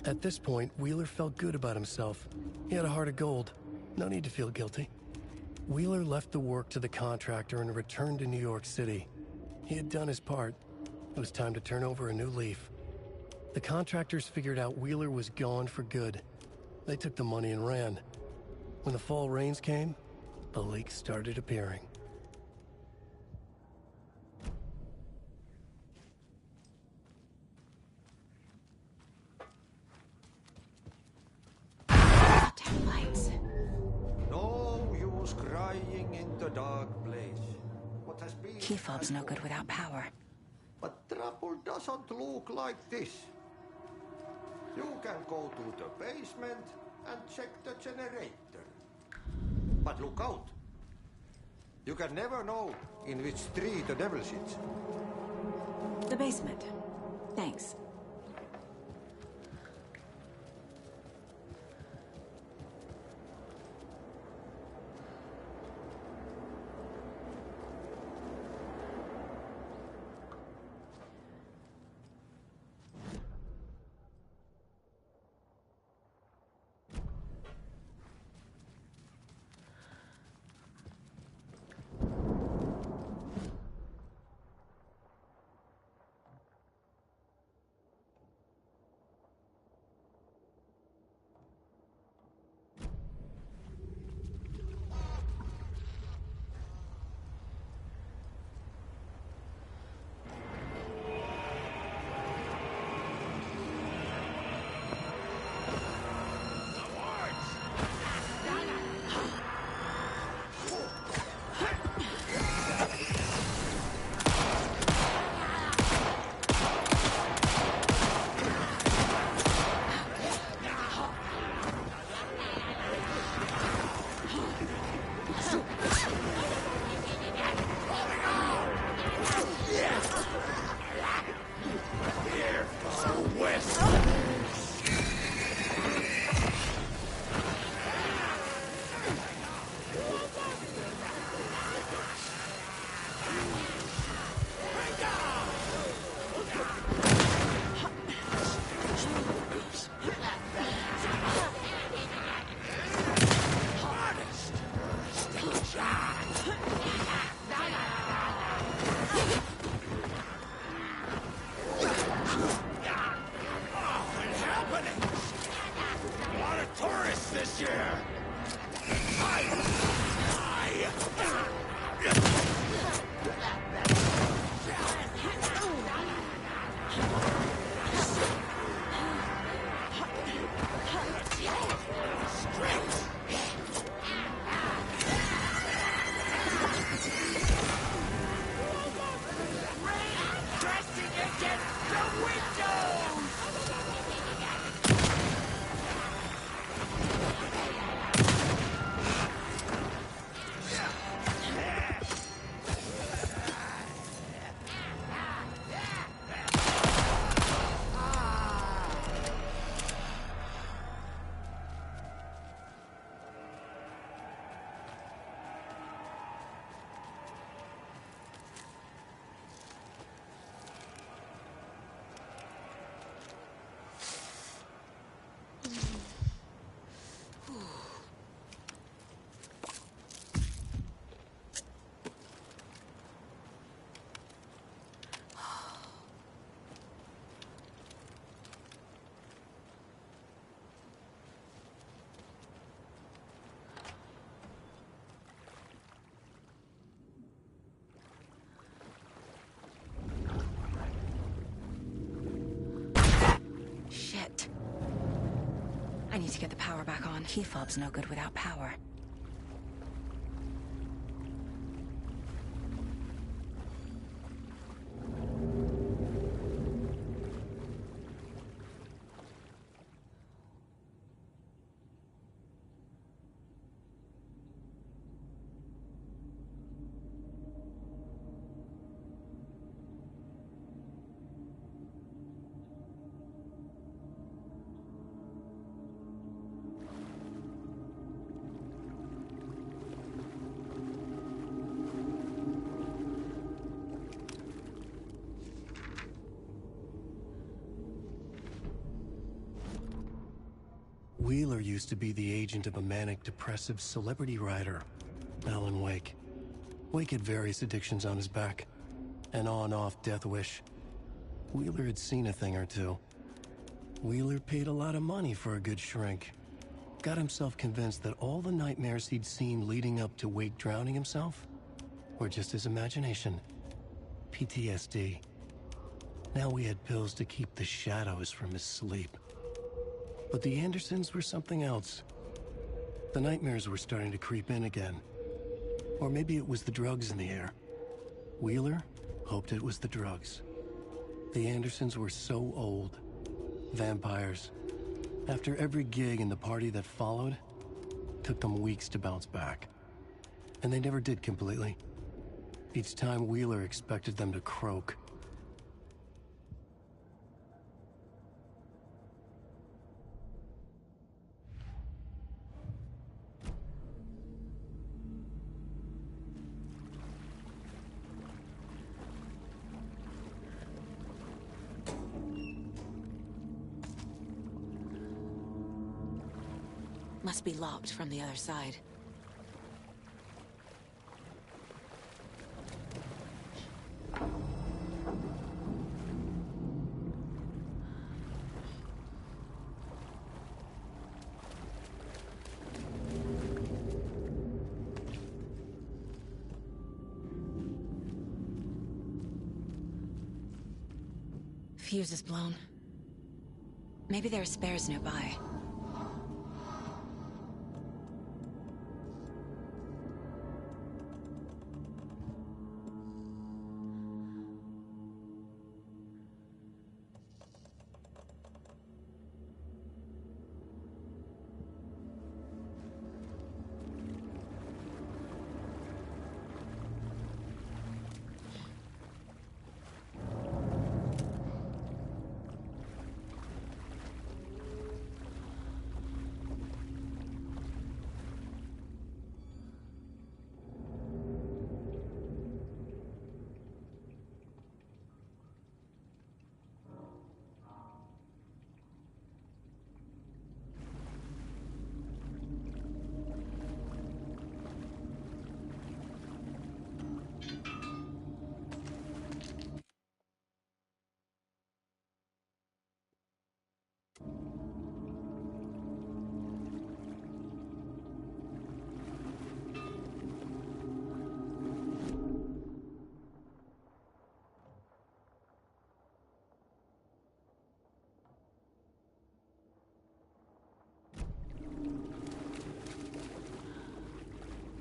At this point, Wheeler felt good about himself. He had a heart of gold. No need to feel guilty. Wheeler left the work to the contractor and returned to New York City. He had done his part. It was time to turn over a new leaf. The contractors figured out Wheeler was gone for good. They took the money and ran. When the fall rains came, the leaks started appearing. Damn lights. No use crying in the dark place. What has been Key fob's no good without power. But trouble doesn't look like this. You can go to the basement and check the generator. But look out. You can never know in which tree the devil sits. The basement. Thanks. I need to get the power back on. Key fob's no good without power. Wheeler used to be the agent of a manic-depressive celebrity writer, Alan Wake. Wake had various addictions on his back. An on-off death wish. Wheeler had seen a thing or two. Wheeler paid a lot of money for a good shrink. got himself convinced that all the nightmares he'd seen leading up to Wake drowning himself were just his imagination. PTSD. Now we had pills to keep the shadows from his sleep. But the Andersons were something else. The nightmares were starting to creep in again. Or maybe it was the drugs in the air. Wheeler hoped it was the drugs. The Andersons were so old. Vampires. After every gig and the party that followed, took them weeks to bounce back. And they never did completely. Each time Wheeler expected them to croak. Must be locked from the other side. Fuse is blown. Maybe there are spares nearby.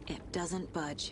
It doesn't budge.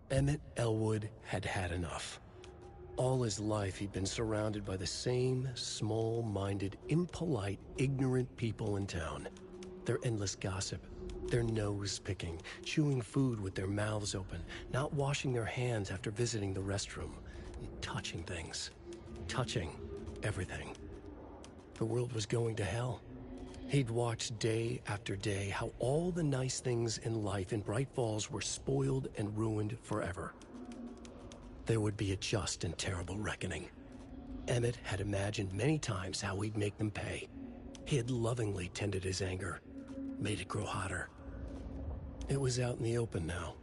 Emmett Elwood had had enough. All his life he'd been surrounded by the same small-minded, impolite, ignorant people in town. Their endless gossip, their nose-picking, chewing food with their mouths open, not washing their hands after visiting the restroom, and touching things. Touching everything. The world was going to hell. He'd watched day after day how all the nice things in life in Bright Falls were spoiled and ruined forever. There would be a just and terrible reckoning. Emmett had imagined many times how he'd make them pay. He had lovingly tended his anger, made it grow hotter. It was out in the open now.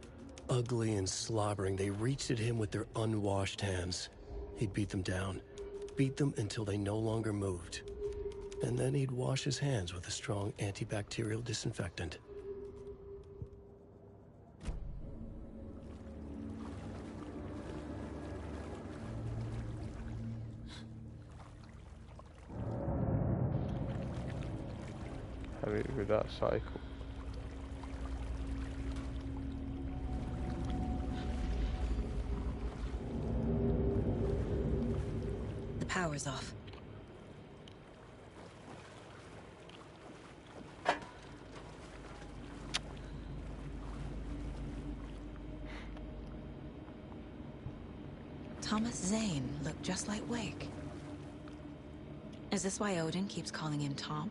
Ugly and slobbering, they reached at him with their unwashed hands. He'd beat them down, beat them until they no longer moved. And then he'd wash his hands with a strong antibacterial disinfectant. حبيبي لا سايكو. The power's off. Thomas Zane looked just like Wake. Is this why Odin keeps calling him Tom?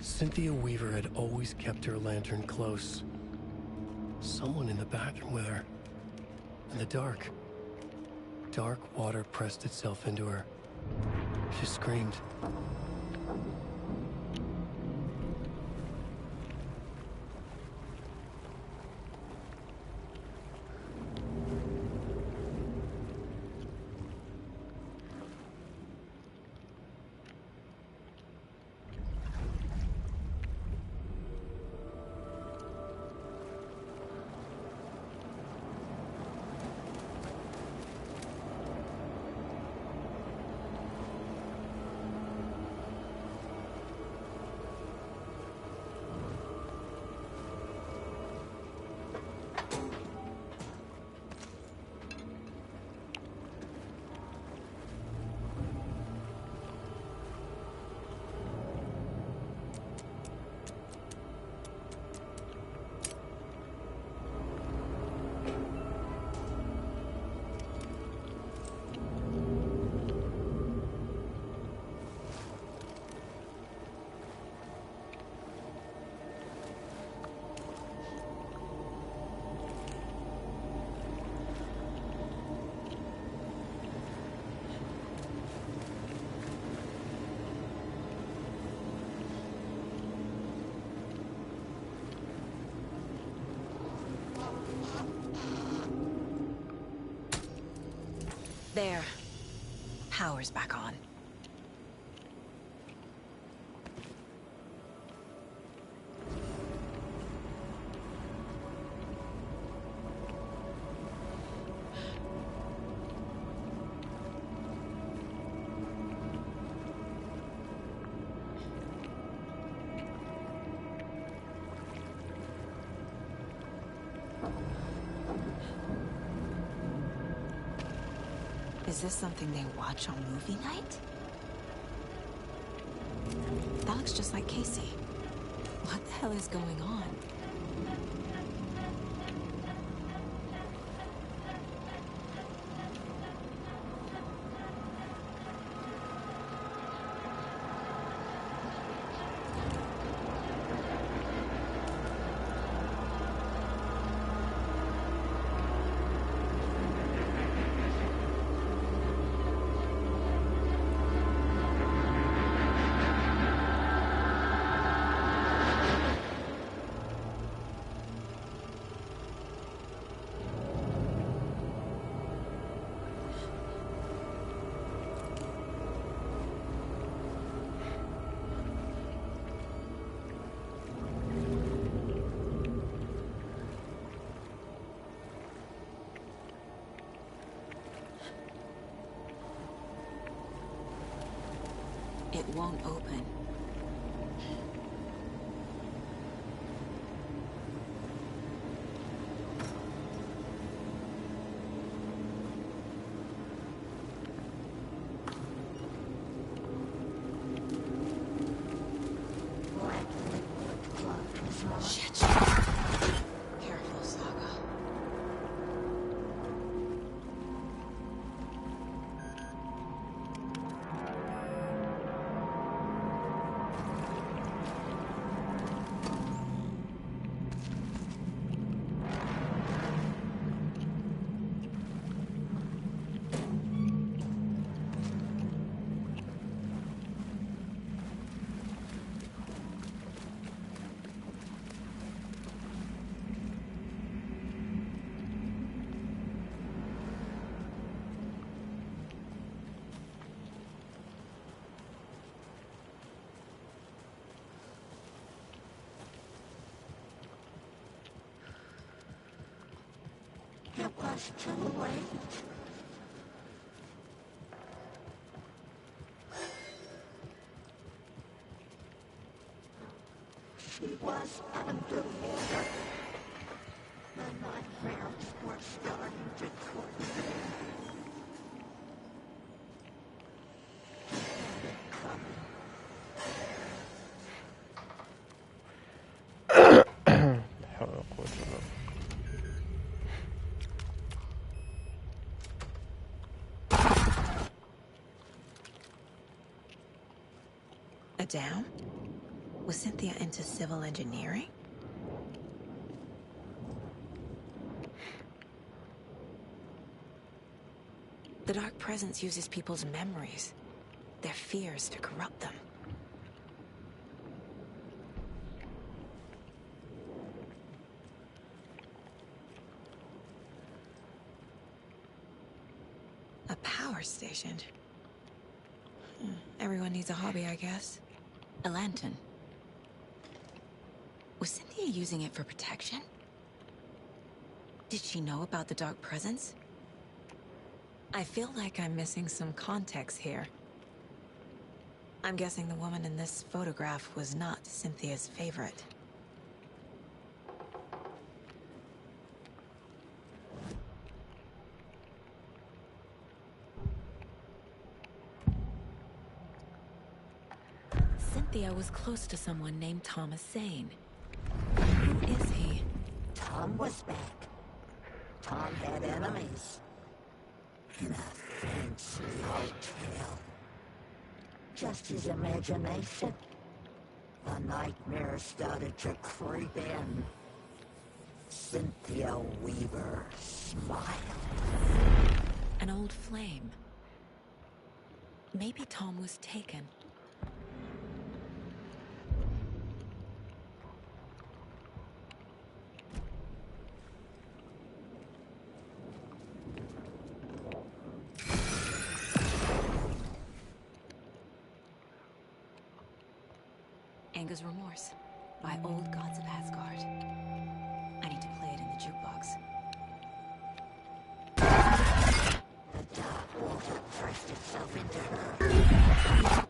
Cynthia Weaver had always kept her lantern close. Someone in the bathroom with her. In the dark. Dark water pressed itself into her. She screamed. There. Power's back on. Is this something they watch on movie night? That looks just like Casey. What the hell is going on? It won't open. Shit. Careful, Saga. It was too late. She was underwater. The nightmares were starting to come. A dam? Was Cynthia into civil engineering? The Dark Presence uses people's memories, their fears, to corrupt them. A power station. Everyone needs a hobby, I guess. A lantern. Was Cynthia using it for protection? Did she know about the Dark Presence? I feel like I'm missing some context here. I'm guessing the woman in this photograph was not Cynthia's favorite. Cynthia was close to someone named Thomas Zane. Who is he? Tom was back. Tom had enemies. In a fancy hotel. Just his imagination. The nightmare started to creep in. Cynthia Weaver smiled. An old flame. Maybe Tom was taken. Anger's Remorse by Old Gods of Asgard. I need to play it in the jukebox. The dark water pressed itself into her.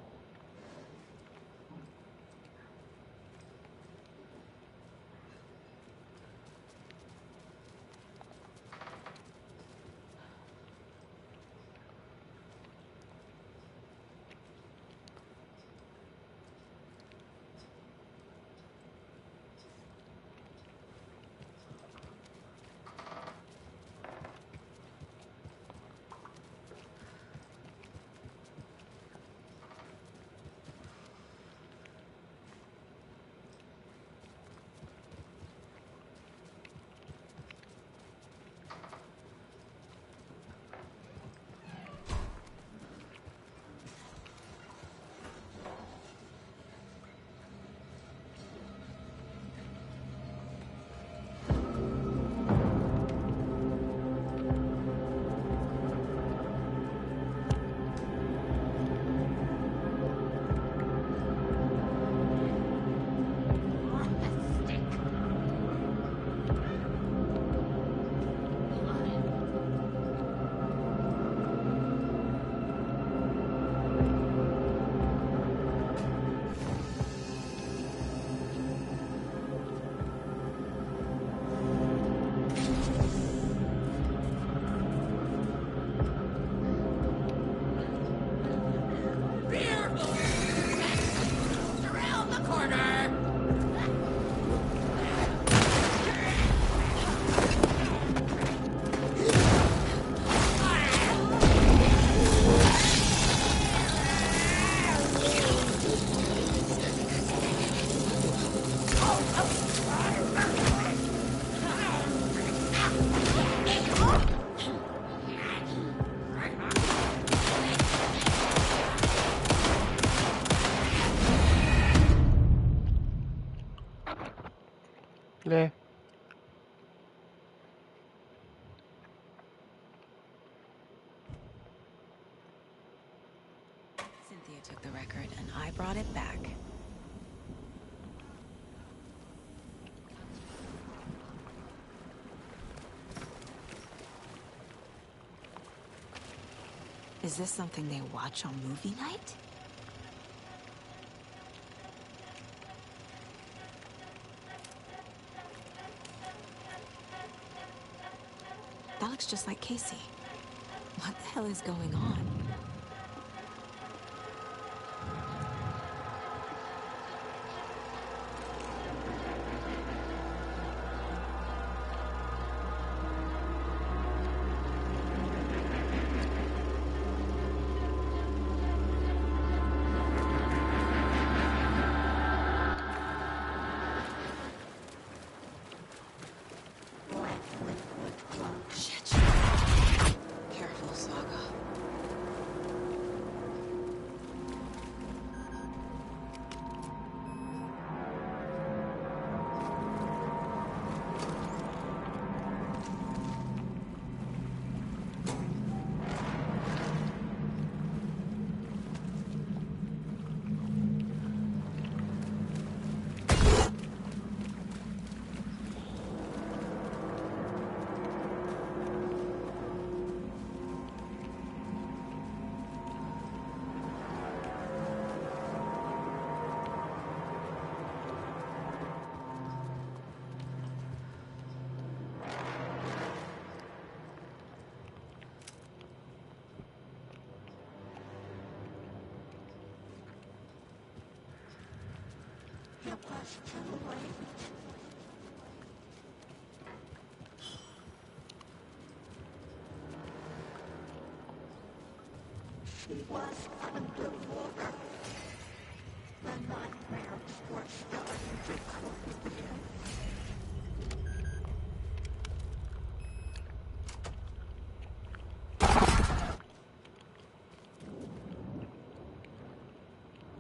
ليه؟ Cynthia took the record and I brought it back. Is this something they watch on movie night? That looks just like Casey. What the hell is going on? She was underwater. The nightmares were starting to creep in.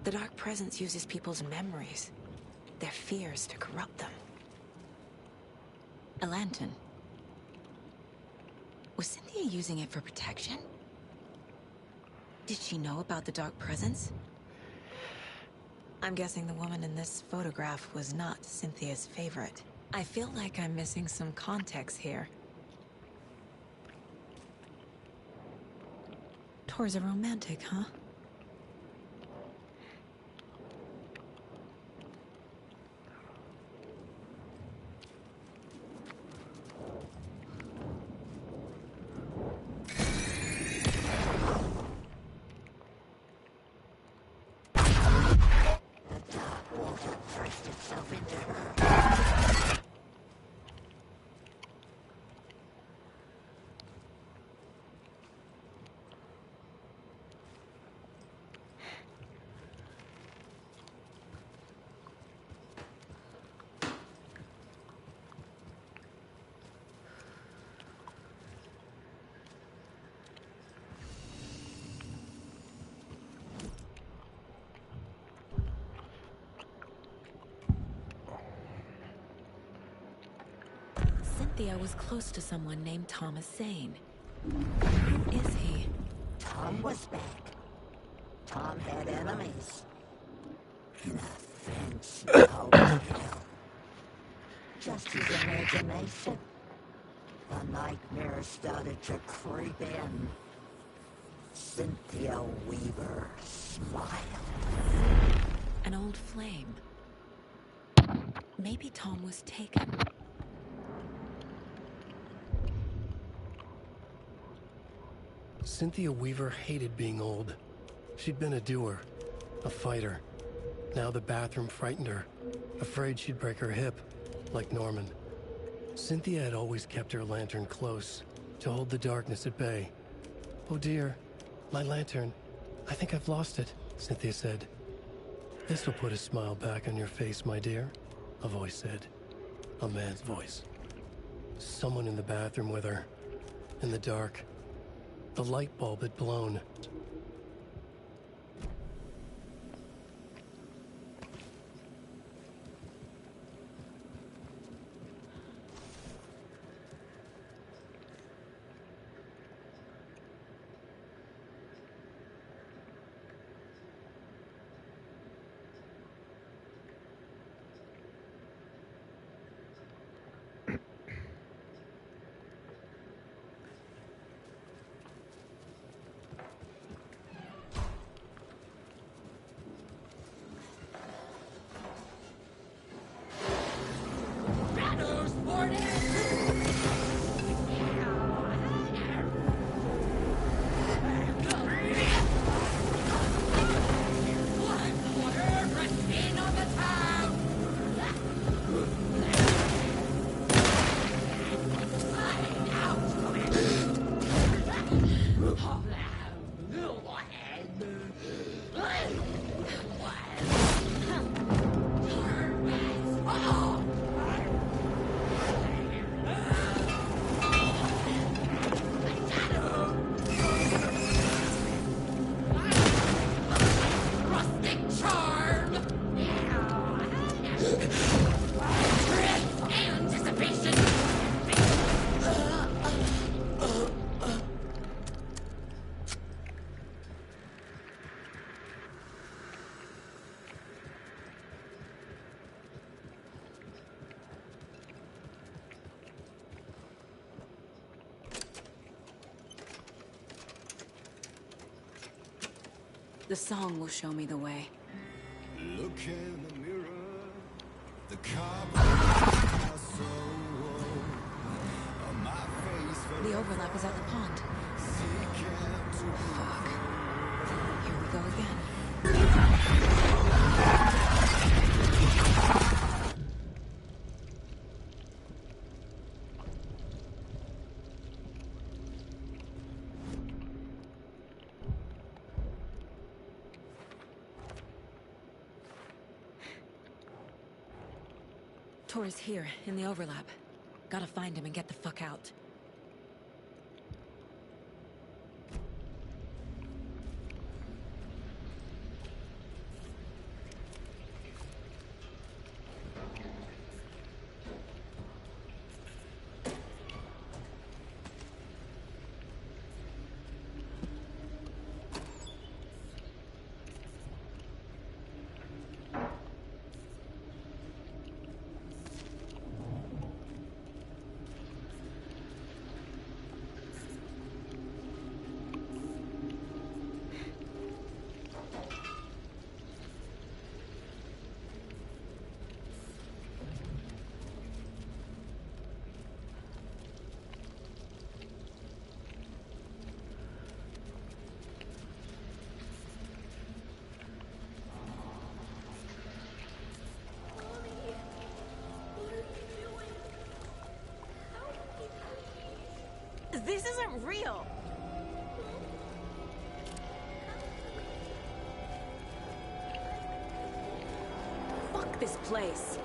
The Dark Presence uses people's memories, their fears to corrupt them. A lantern. Was Cynthia using it for protection? Did she know about the Dark Presence? I'm guessing the woman in this photograph was not Cynthia's favorite. I feel like I'm missing some context here. Tor's a romantic, huh? Cynthia was close to someone named Thomas Zane. Who is he? Tom was back. Tom had enemies. In a fancy hotel. Just his imagination. The nightmare started to creep in. Cynthia Weaver smiled. An old flame. Maybe Tom was taken. Cynthia Weaver hated being old. She'd been a doer, a fighter. Now the bathroom frightened her, afraid she'd break her hip, like Norman. Cynthia had always kept her lantern close, to hold the darkness at bay. "Oh dear, my lantern. I think I've lost it," Cynthia said. "This will put a smile back on your face, my dear," a voice said. A man's voice. Someone in the bathroom with her. In the dark. The light bulb had blown. shadows for The song will show me the way. Look in the mirror, the cop so on my face. The overlap is at the pond. Fuck. Here we go again. Tori's here, in the overlap. Gotta find him and get the fuck out. This isn't real. Fuck this place.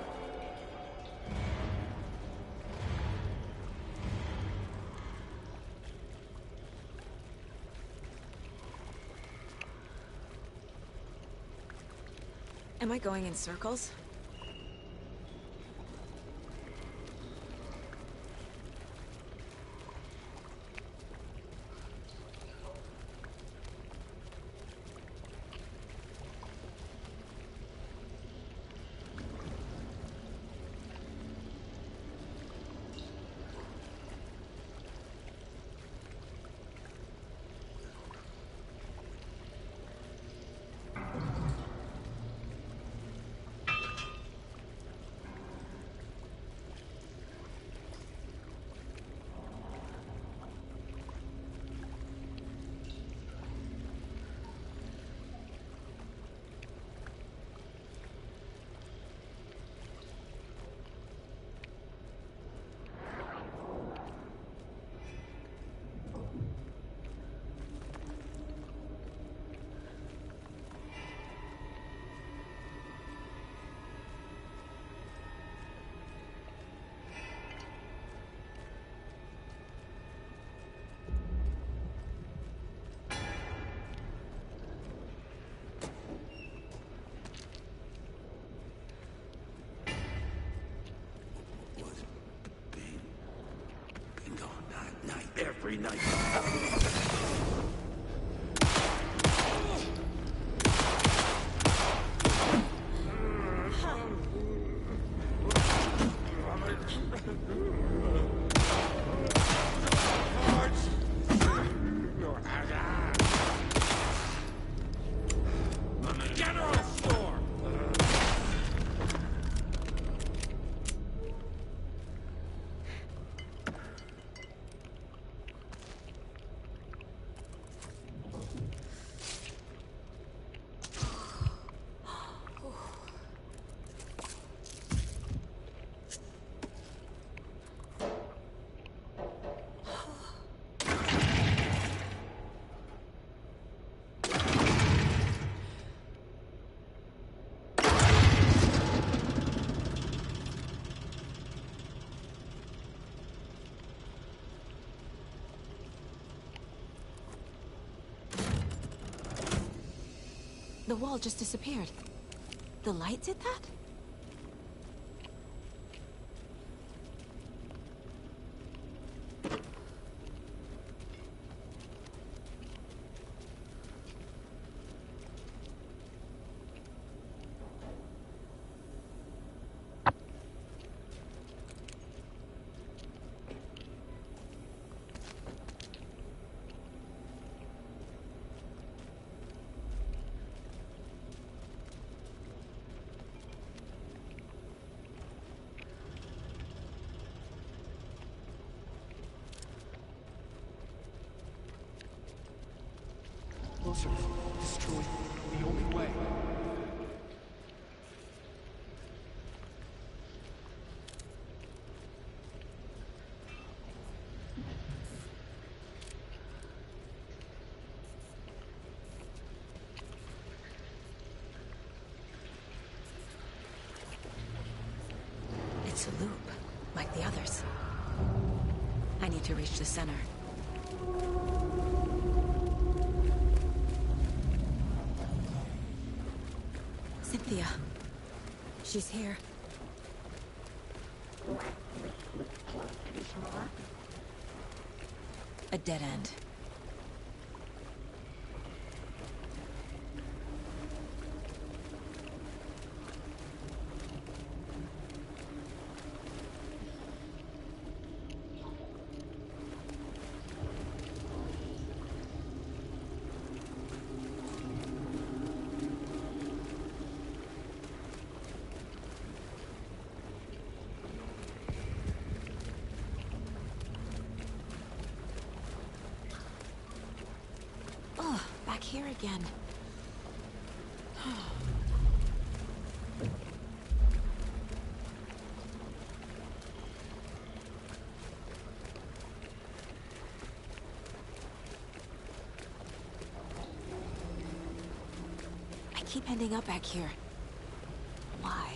Am I going in circles? Every night. The wall just disappeared. The light did that? Closer. Destroy. The only way. It's a loop, like the others. I need to reach the center. Cynthia. She's here. A dead end. Oh, back here again. I keep ending up back here. Why?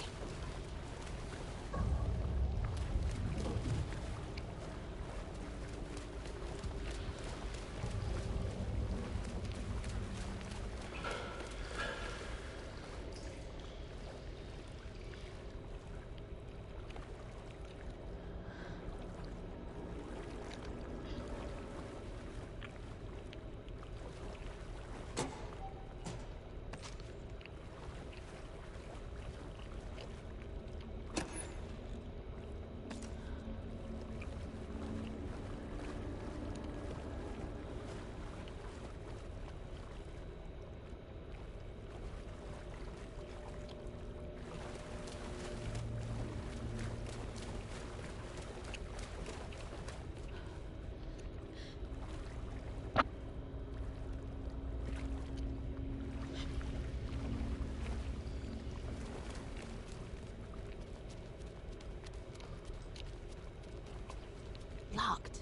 Locked.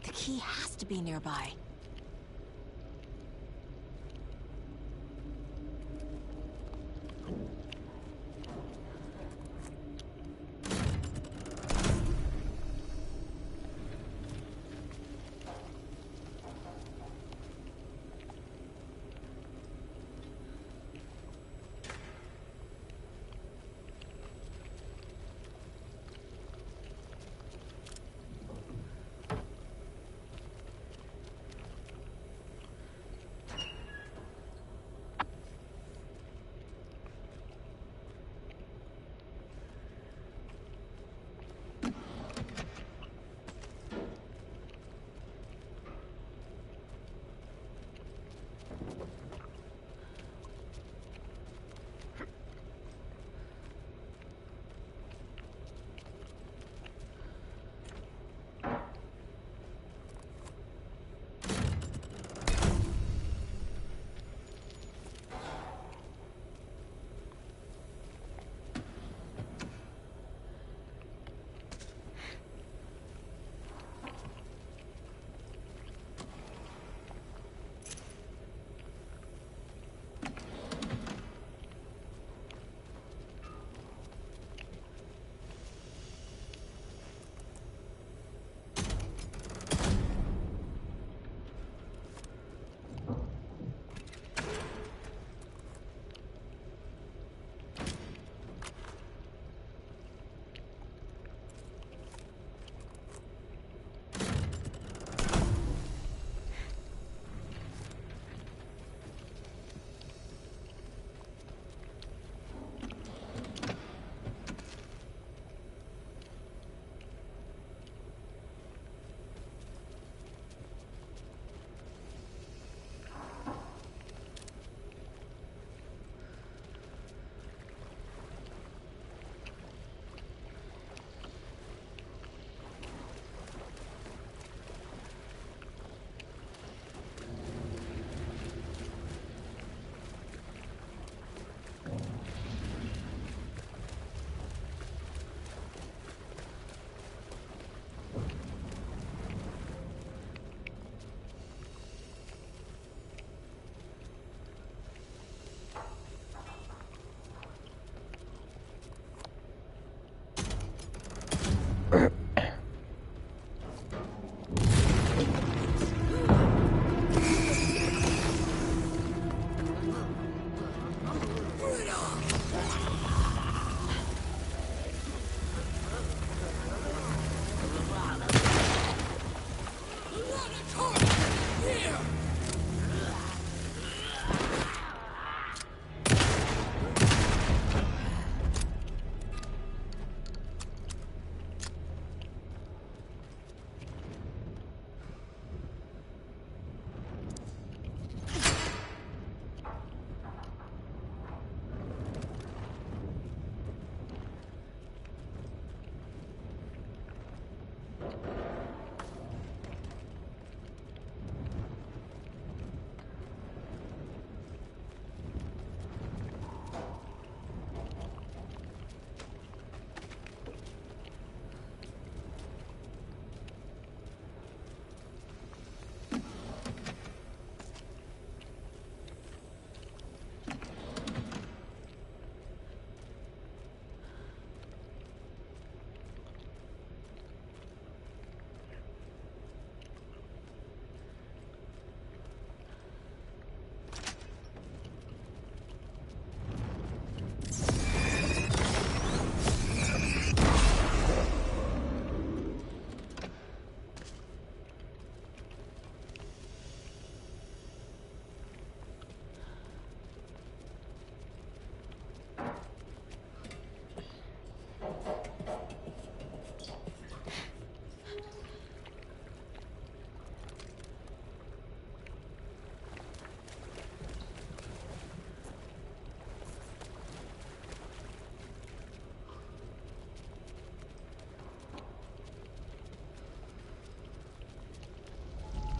The key has to be nearby.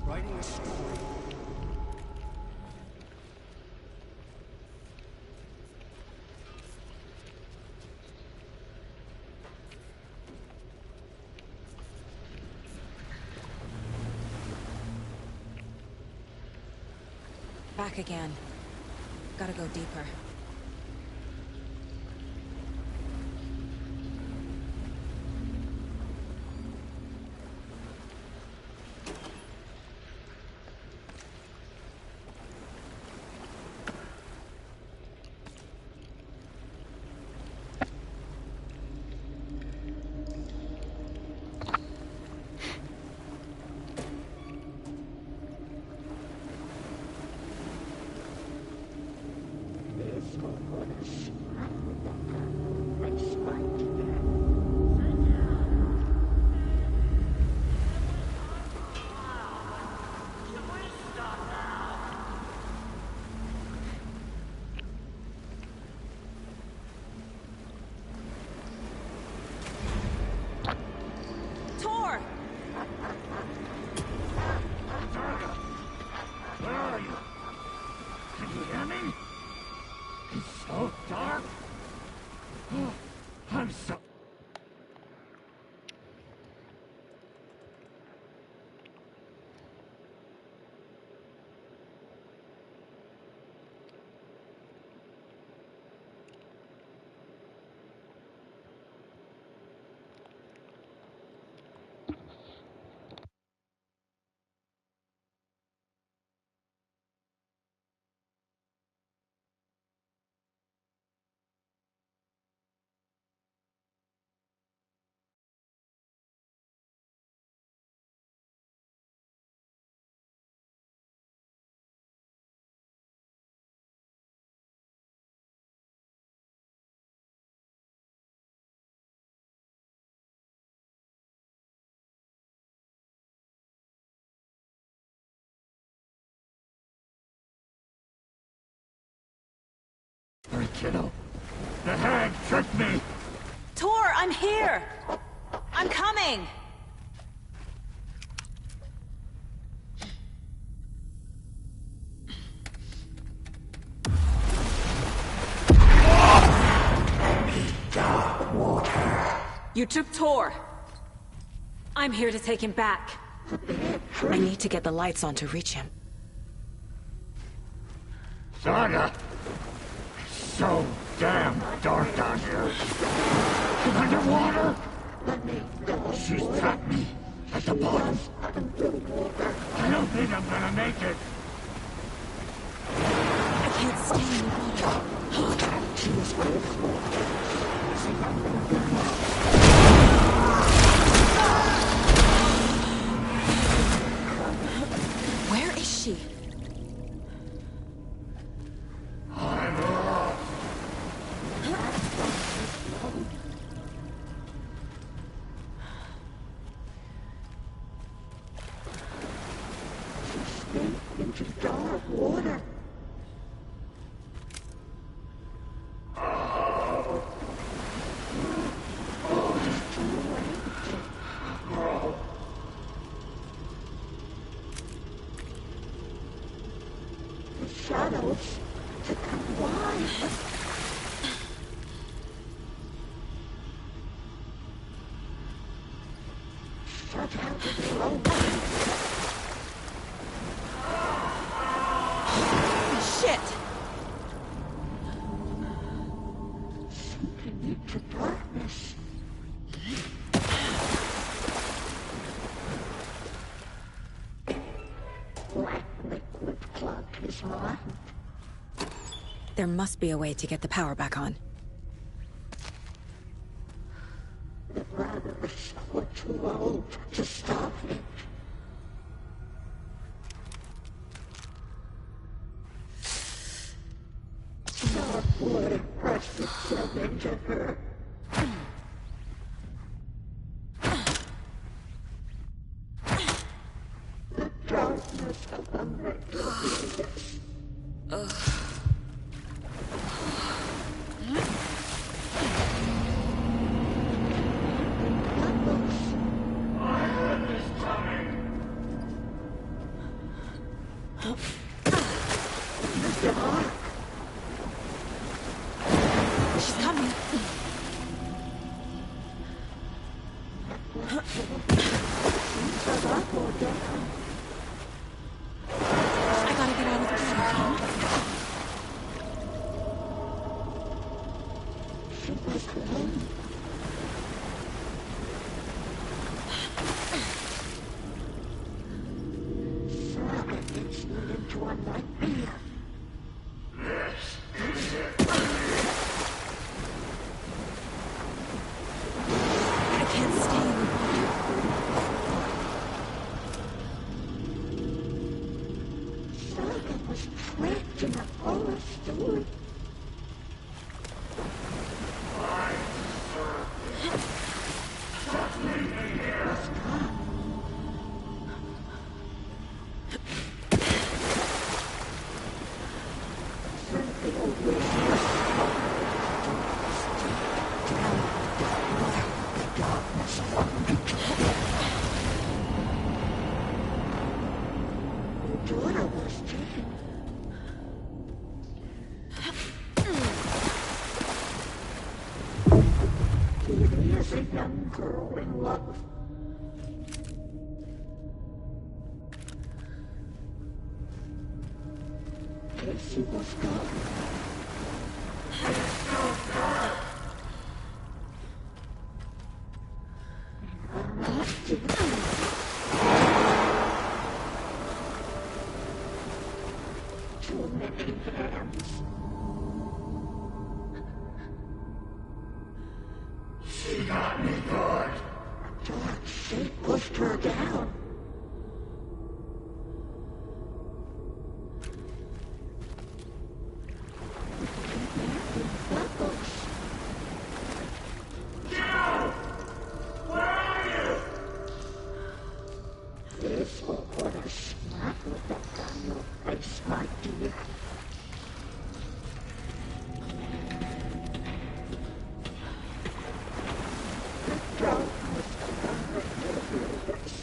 Writing a story. Back again. Gotta go deeper. Kiddo, the hag tricked me! Tor, I'm here! I'm coming! You took Tor. I'm here to take him back. I need to get the lights on to reach him. Saga! So damn dark down here. Underwater? Let me go. She's trapped me at the bottom. I don't think I'm gonna make it. I can't stay in the water. Where is she? I'm lost. Into dark water. The shadows to come wide. Shut out of the road. Shit! Sinking into darkness. Black liquid clogged his mind. There must be a way to get the power back on. The brothers were too old to stop it. Dark water pressed itself into her. The darkness of the metropolis. I heard this coming. She's coming. I gotta get out of the water. She was alone. Saga gets you into a nightmare. I can't stay in the water. Saga was trapped in a forest story. Daughter was taken. Here is a young girl in love. Casey was gone. Too many hands. She got me good. A dark shape pushed her down. Joe! Where are you? This will put a smack with the gun your face, my dear. The darkness of the metropolis.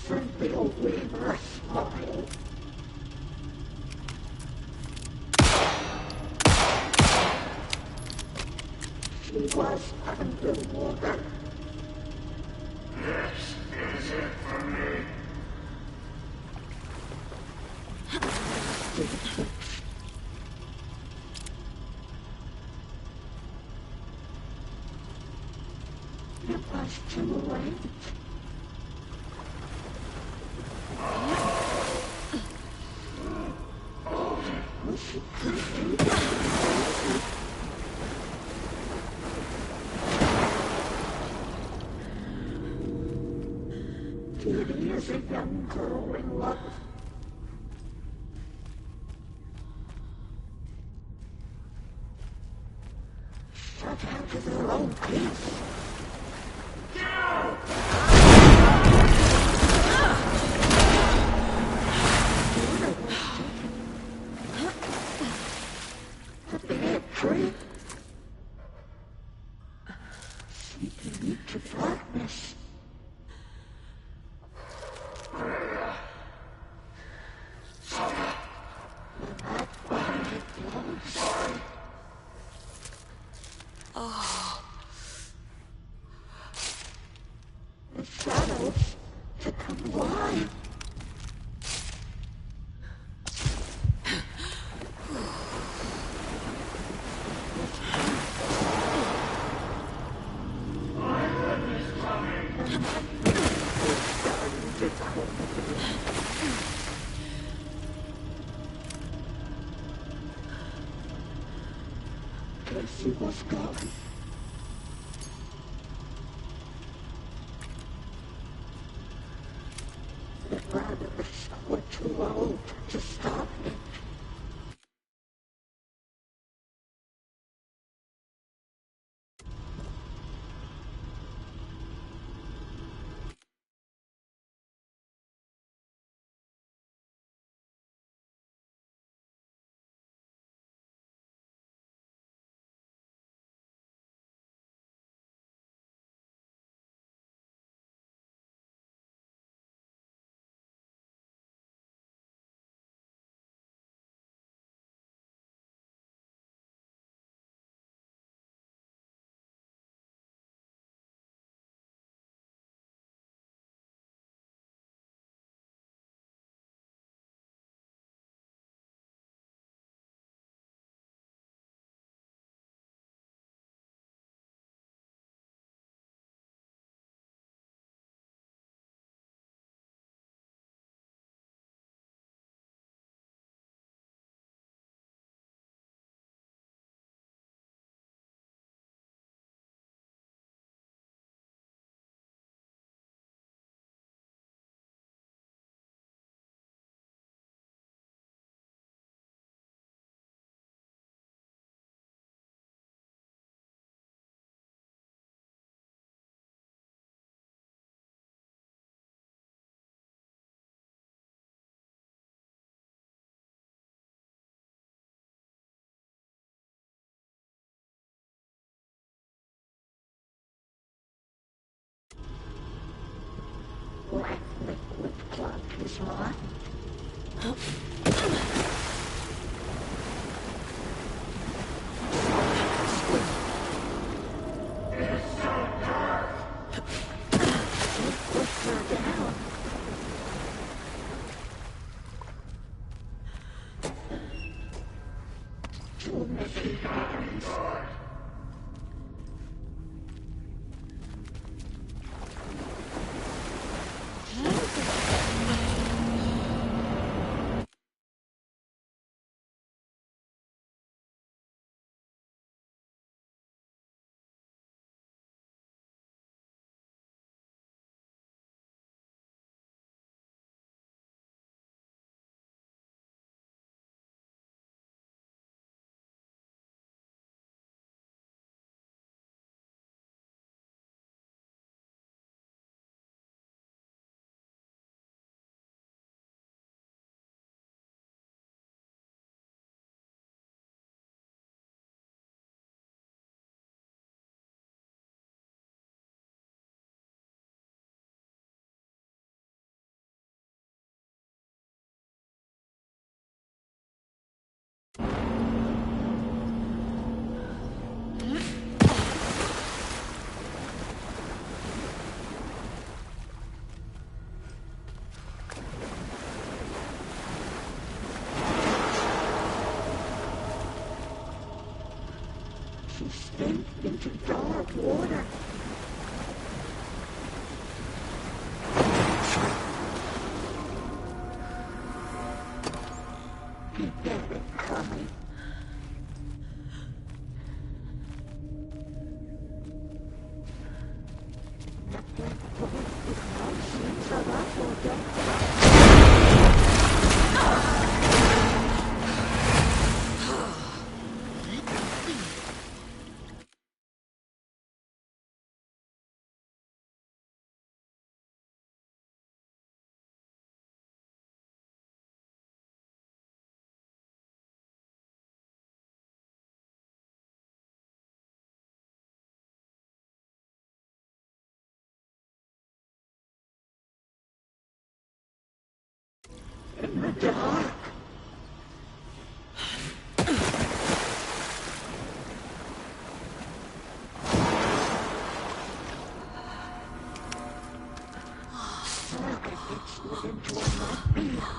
sent the old weaver a smile. She was underwater. This is it for me. It was too late. Katie is a young girl in love. Shut out of their own peace. Seeking into darkness. The shadows to come alive. Casey was gone. The brothers were too old to stop it. Black liquid clogged his mind. It's so dark. He pushed her down. Too many hands. escape into dark water. You get it coming. In the dark. Saga gets led into a nightmare.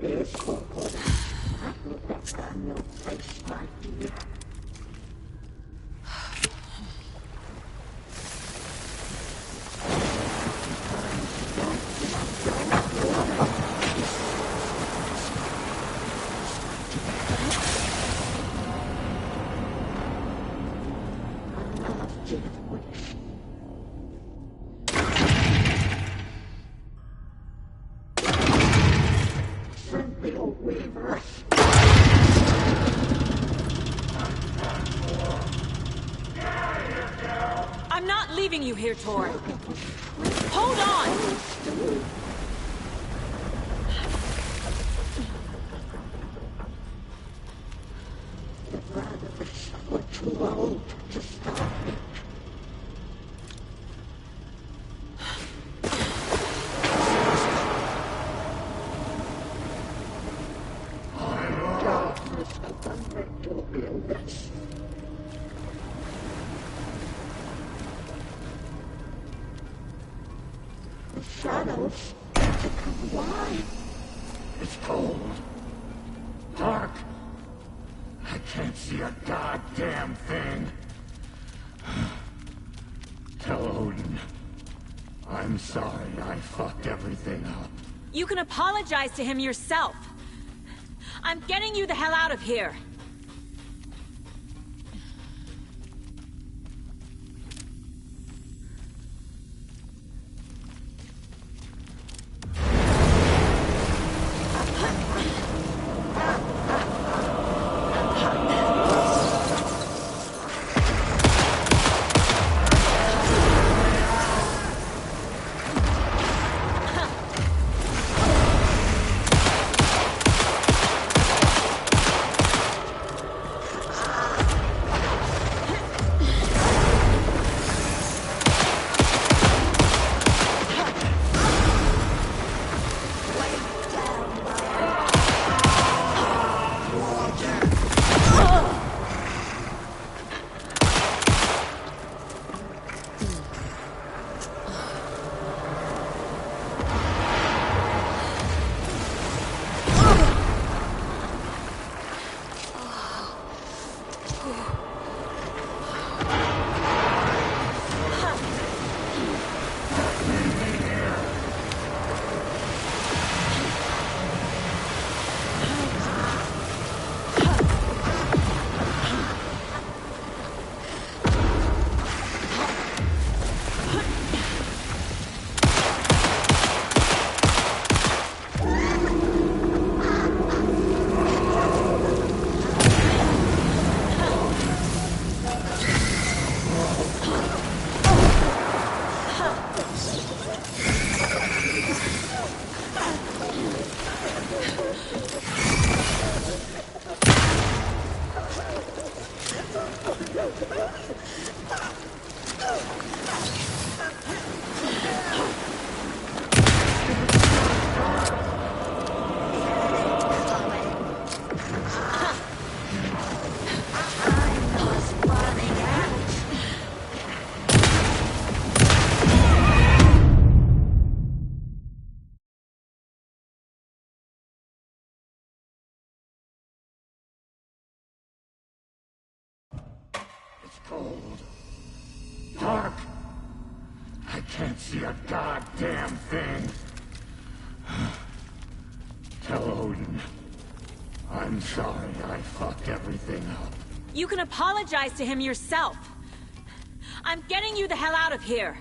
There's hope. I look back on your face, my dear. I'm not leaving you here, Tor. Hold on! We're too old to stop it. Darkness of the mental illness. The shadows have become wide. It's cold. Dark. I can't see a goddamn thing. Tell Odin. I'm sorry I fucked everything up. You can apologize to him yourself. I'm getting you the hell out of here. cold. Dark. I can't see a goddamn thing. Tell Odin. I'm sorry I fucked everything up. You can apologize to him yourself. I'm getting you the hell out of here.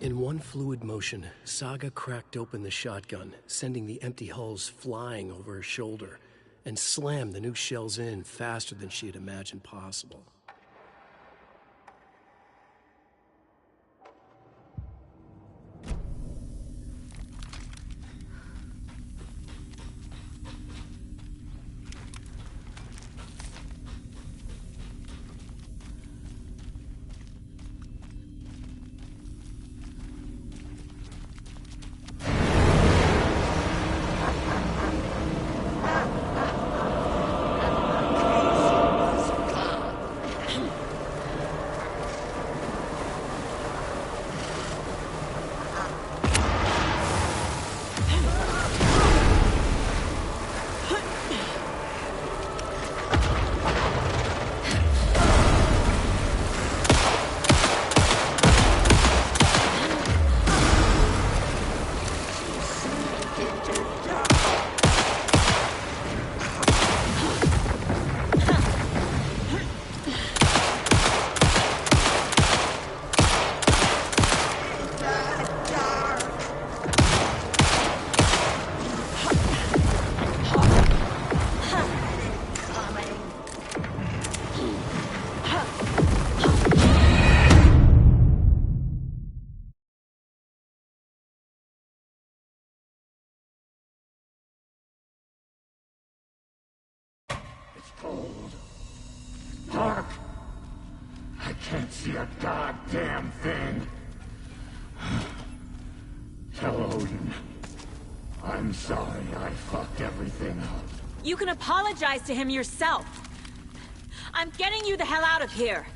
In one fluid motion, Saga cracked open the shotgun, sending the empty hulls flying over her shoulder, and slammed the new shells in faster than she had imagined possible. Cold. Dark. I can't see a goddamn thing. I'm sorry I fucked everything up. You can apologize to him yourself. I'm getting you the hell out of here.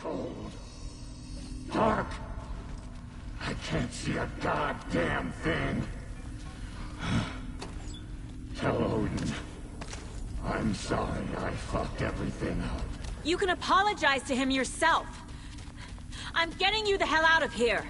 Cold. Dark. I can't see a goddamn thing. Tell Odin. I'm sorry I fucked everything up. You can apologize to him yourself. I'm getting you the hell out of here.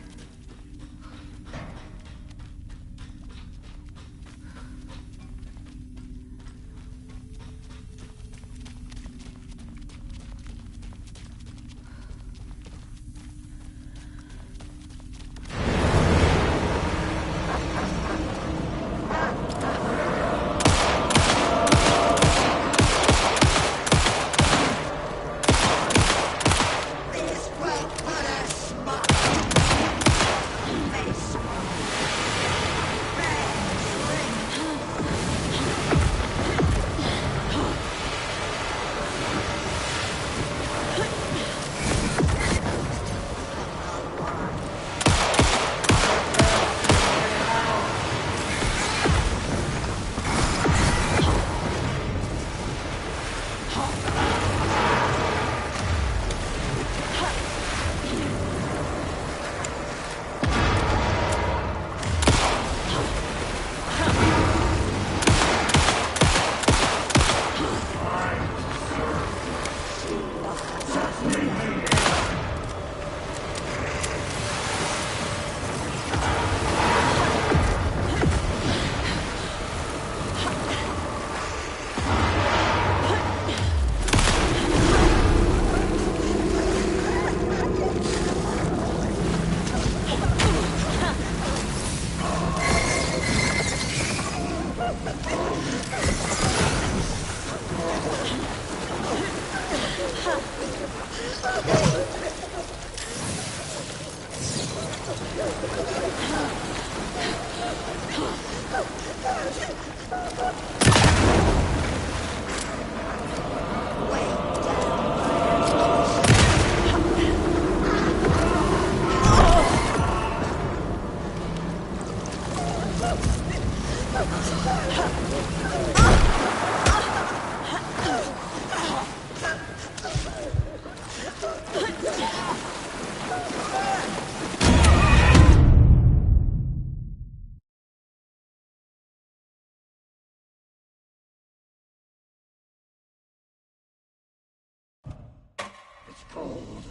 Cold.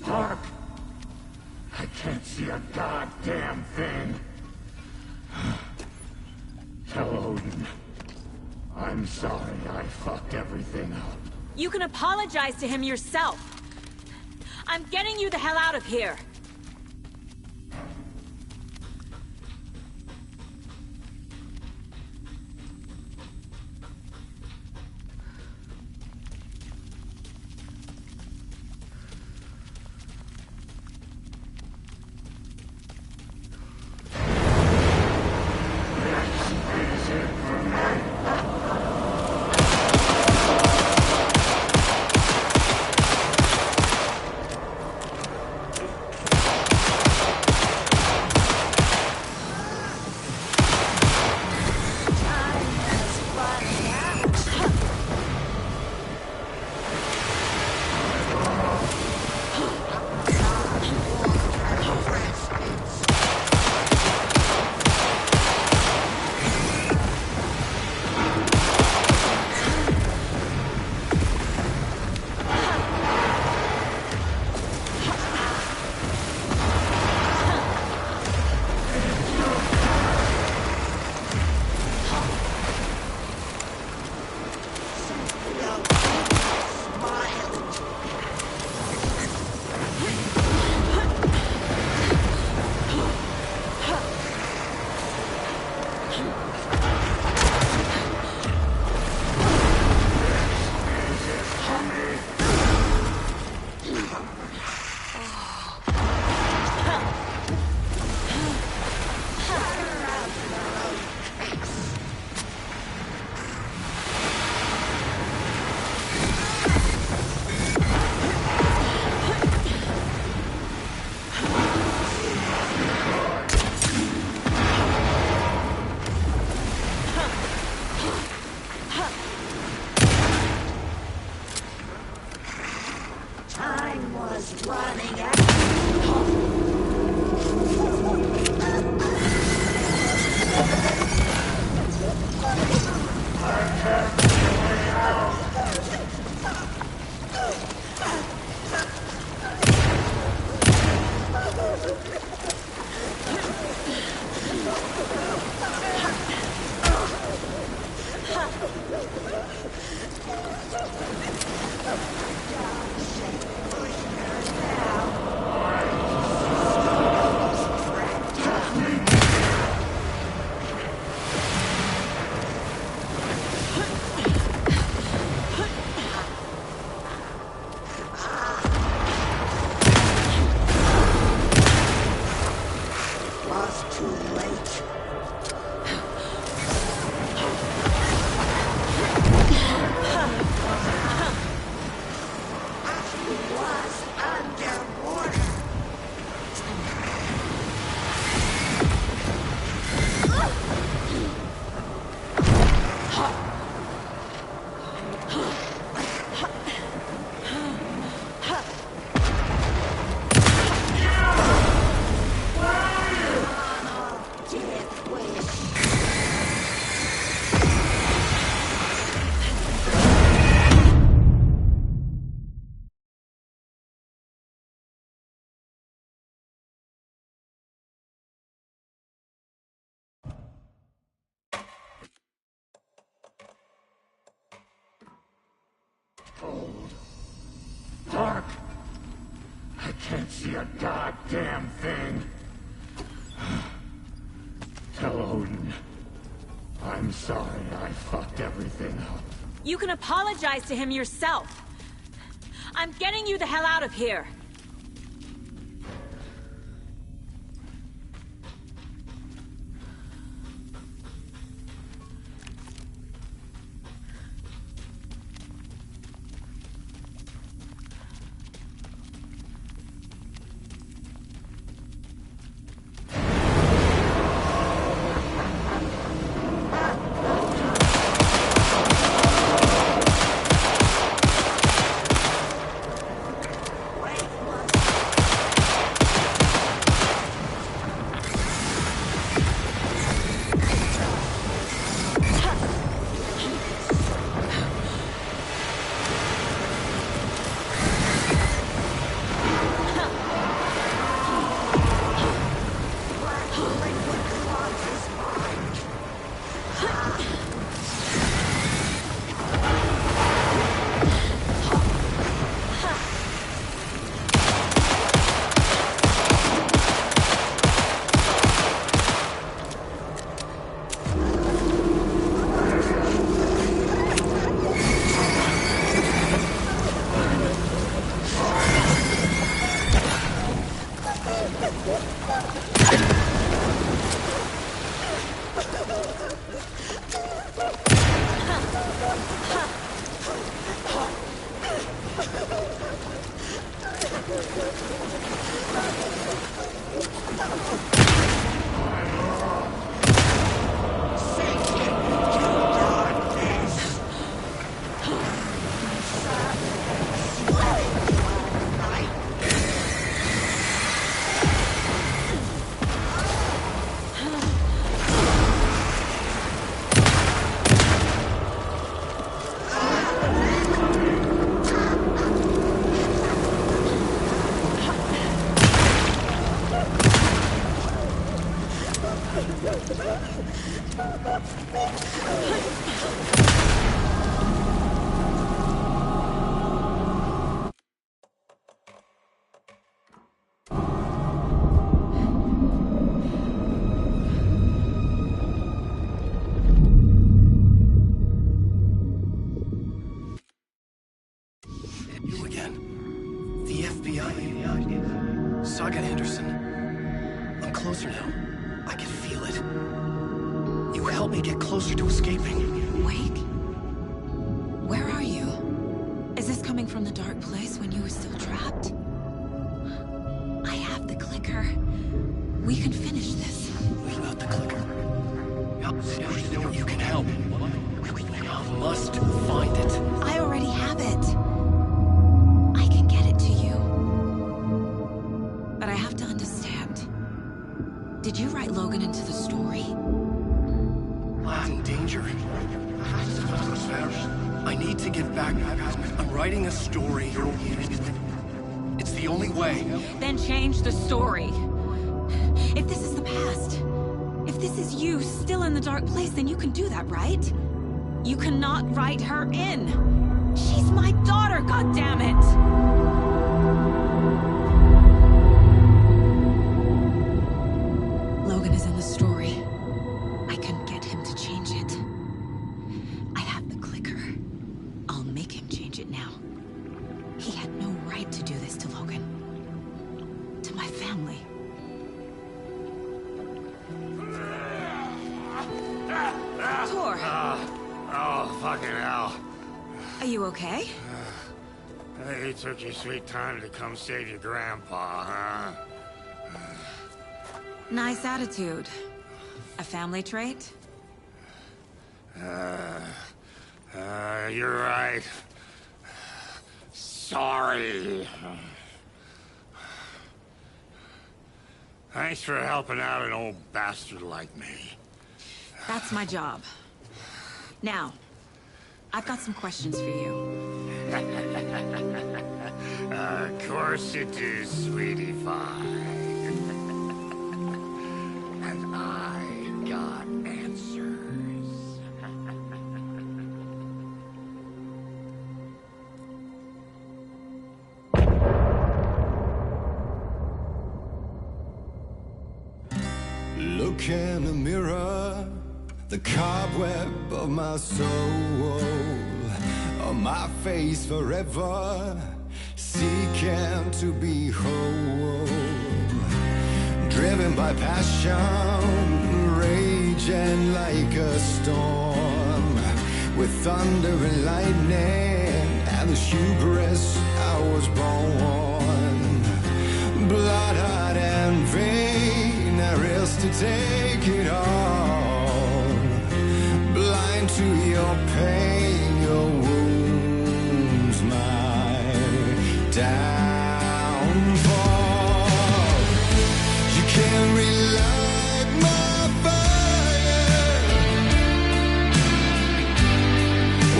Dark. I can't see a goddamn thing. Tell Odin. I'm sorry I fucked everything up. You can apologize to him yourself. I'm getting you the hell out of here. can't see a goddamn thing. Tell Odin. I'm sorry I fucked everything up. You can apologize to him yourself. I'm getting you the hell out of here. You again. The FBI. Saga Anderson. I'm closer now. I can feel it. You helped me get closer to escaping. Wake? Where are you? Is this coming from the dark place when you were still trapped? I have the clicker. We can finish this. What about the clicker? You can help. We must find it. I already have it. I can get it to you. But I have to understand. Did you write Logan into the story? I'm in danger. I need to get back. I'm writing a story. It's the only way. Then change the story. If this is the past, if this is you still in the dark place, then you can do that, right? You cannot write her in. She's my daughter, goddammit! Logan is in the story. I can get him to change it. I have the clicker. I'll make him change it now. He had no right to do this to Logan. To my family. Tor! Oh, fucking hell. Are you okay? You took your sweet time to come save your grandpa, huh? Nice attitude. A family trait? You're right. Sorry. Thanks for helping out an old bastard like me. That's my job. Now, I've got some questions for you. Of course you do, sweetie pie. And I got answers. Look in the mirror, the cobweb of my soul, on my face forever, seeking to be whole. Driven by passion, raging like a storm, with thunder and lightning, and the hubris I was born. Blood, heart, and vein, there is to take it all. Blind to your pain, your wounds, my downfall. You can't relight my fire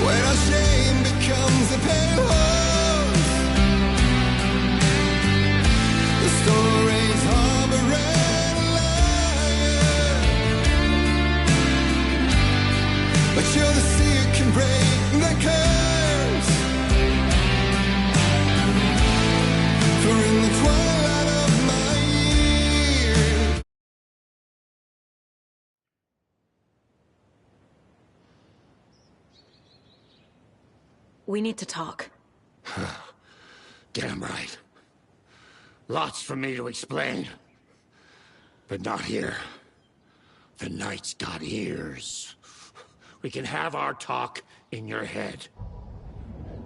when our shame becomes a pale horse. The stories harboring liar, but you're the sea that can break the curse. For in the twilight of my years, We need to talk. Damn right. Lots for me to explain. But not here. The night's got ears. We can have our talk in your head.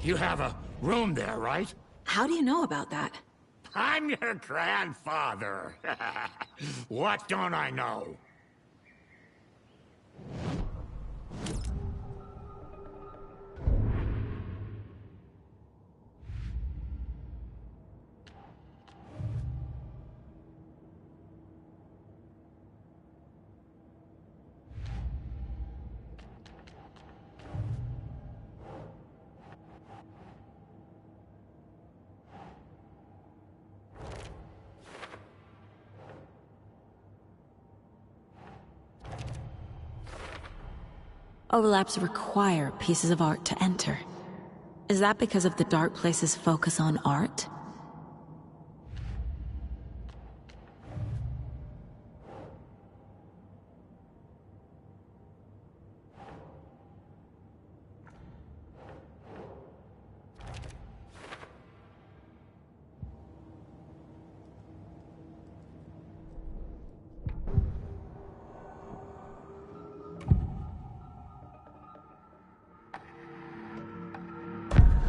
You have a room there, right? How do you know about that? I'm your grandfather. What don't I know? Overlaps require pieces of art to enter. Is that because of the Dark Place's focus on art?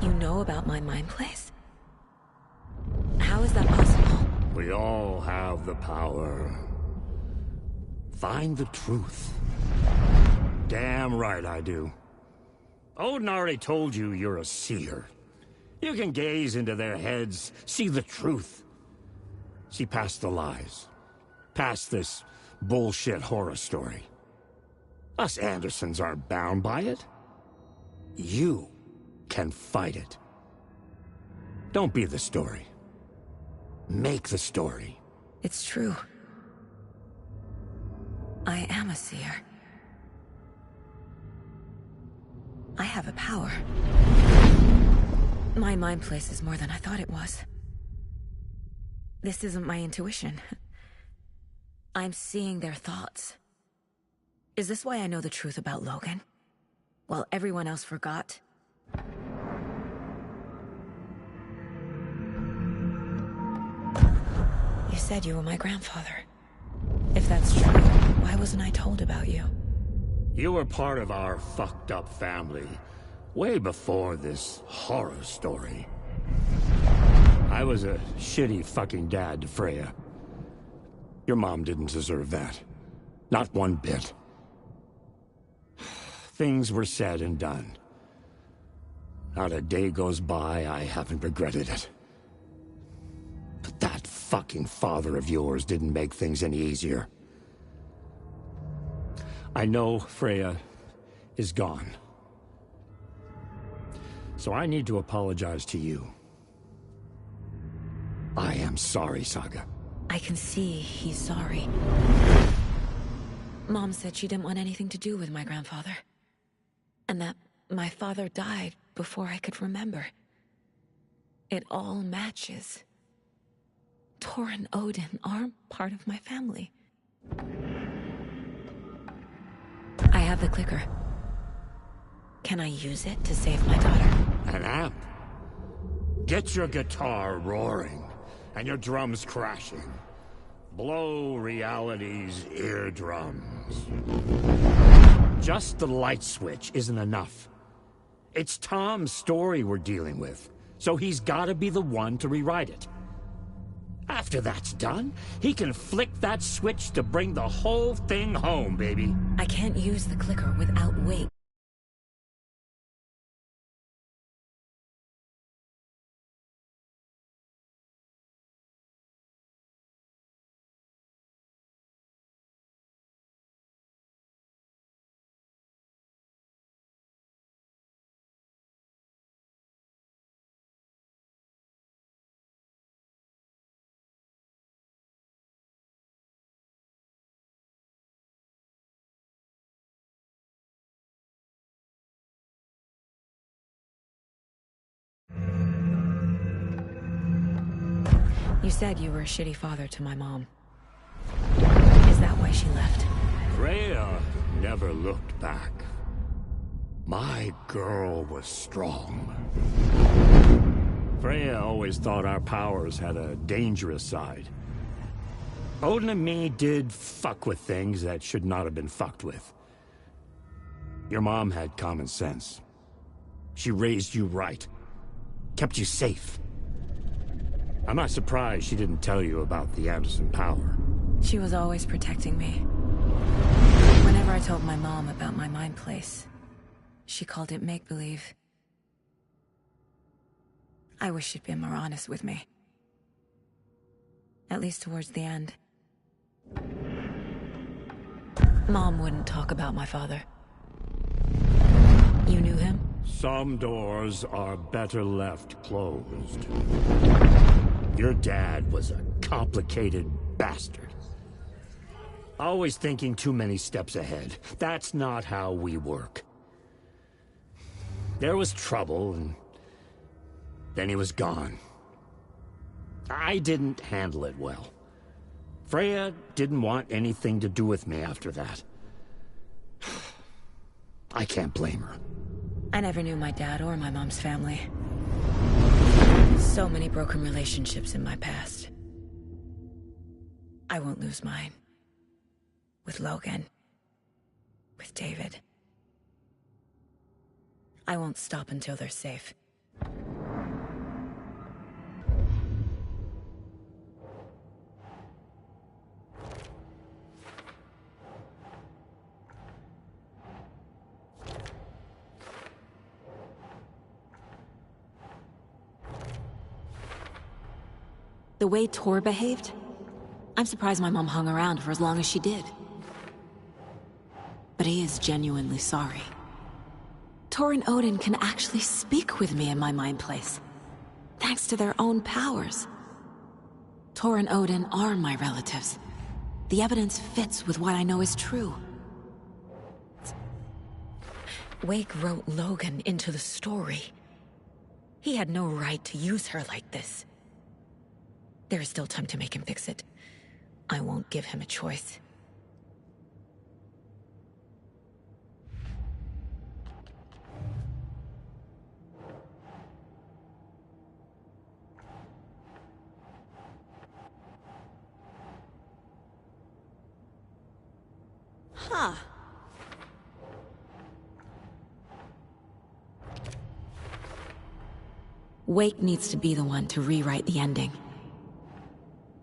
You know about my mind place? How is that possible? We all have the power. Find the truth. Damn right I do. Odin already told you you're a seer. You can gaze into their heads, see the truth. See past the lies. Past this bullshit horror story. Us Andersons aren't bound by it. You can fight it. Don't be the story. Make the story. It's true. I am a seer. I have a power. My mind place is more than I thought it was. This isn't my intuition. I'm seeing their thoughts. Is this why I know the truth about Logan? While everyone else forgot? You said you were my grandfather. If that's true, why wasn't I told about you? You were part of our fucked up family, way before this horror story. I was a shitty fucking dad to Freya. Your mom didn't deserve that. Not one bit. Things were said and done. Not a day goes by I haven't regretted it. But that fucking father of yours didn't make things any easier. I know Freya is gone. So I need to apologize to you. I am sorry, Saga. I can see he's sorry. Mom said she didn't want anything to do with my grandfather. And that my father died before I could remember. It all matches. Tor and Odin aren't part of my family. have the clicker. Can I use it to save my daughter? An amp? Get your guitar roaring, and your drums crashing. Blow reality's eardrums. Just the light switch isn't enough. It's Tom's story we're dealing with, so he's gotta be the one to rewrite it. After that's done, he can flick that switch to bring the whole thing home, baby. I can't use the clicker without Wake. You said you were a shitty father to my mom. Is that why she left? Freya never looked back. My girl was strong. Freya always thought our powers had a dangerous side. Odin and me did fuck with things that should not have been fucked with. Your mom had common sense. She raised you right. Kept you safe. I'm not surprised she didn't tell you about the Anderson power. She was always protecting me. Whenever I told my mom about my mind place, she called it make-believe. I wish she'd been more honest with me. At least towards the end. Mom wouldn't talk about my father. You knew him? Some doors are better left closed. Your dad was a complicated bastard. Always thinking too many steps ahead. That's not how we work. There was trouble, and then he was gone. I didn't handle it well. Freya didn't want anything to do with me after that. I can't blame her. I never knew my dad or my mom's family. So many broken relationships in my past. I won't lose mine. With Logan. With David. I won't stop until they're safe. The way Tor behaved, I'm surprised my mom hung around for as long as she did. But he is genuinely sorry. Tor and Odin can actually speak with me in my mind place, thanks to their own powers. Tor and Odin are my relatives. The evidence fits with what I know is true. Wake wrote Logan into the story. He had no right to use her like this. There is still time to make him fix it. I won't give him a choice. Huh. Wake needs to be the one to rewrite the ending.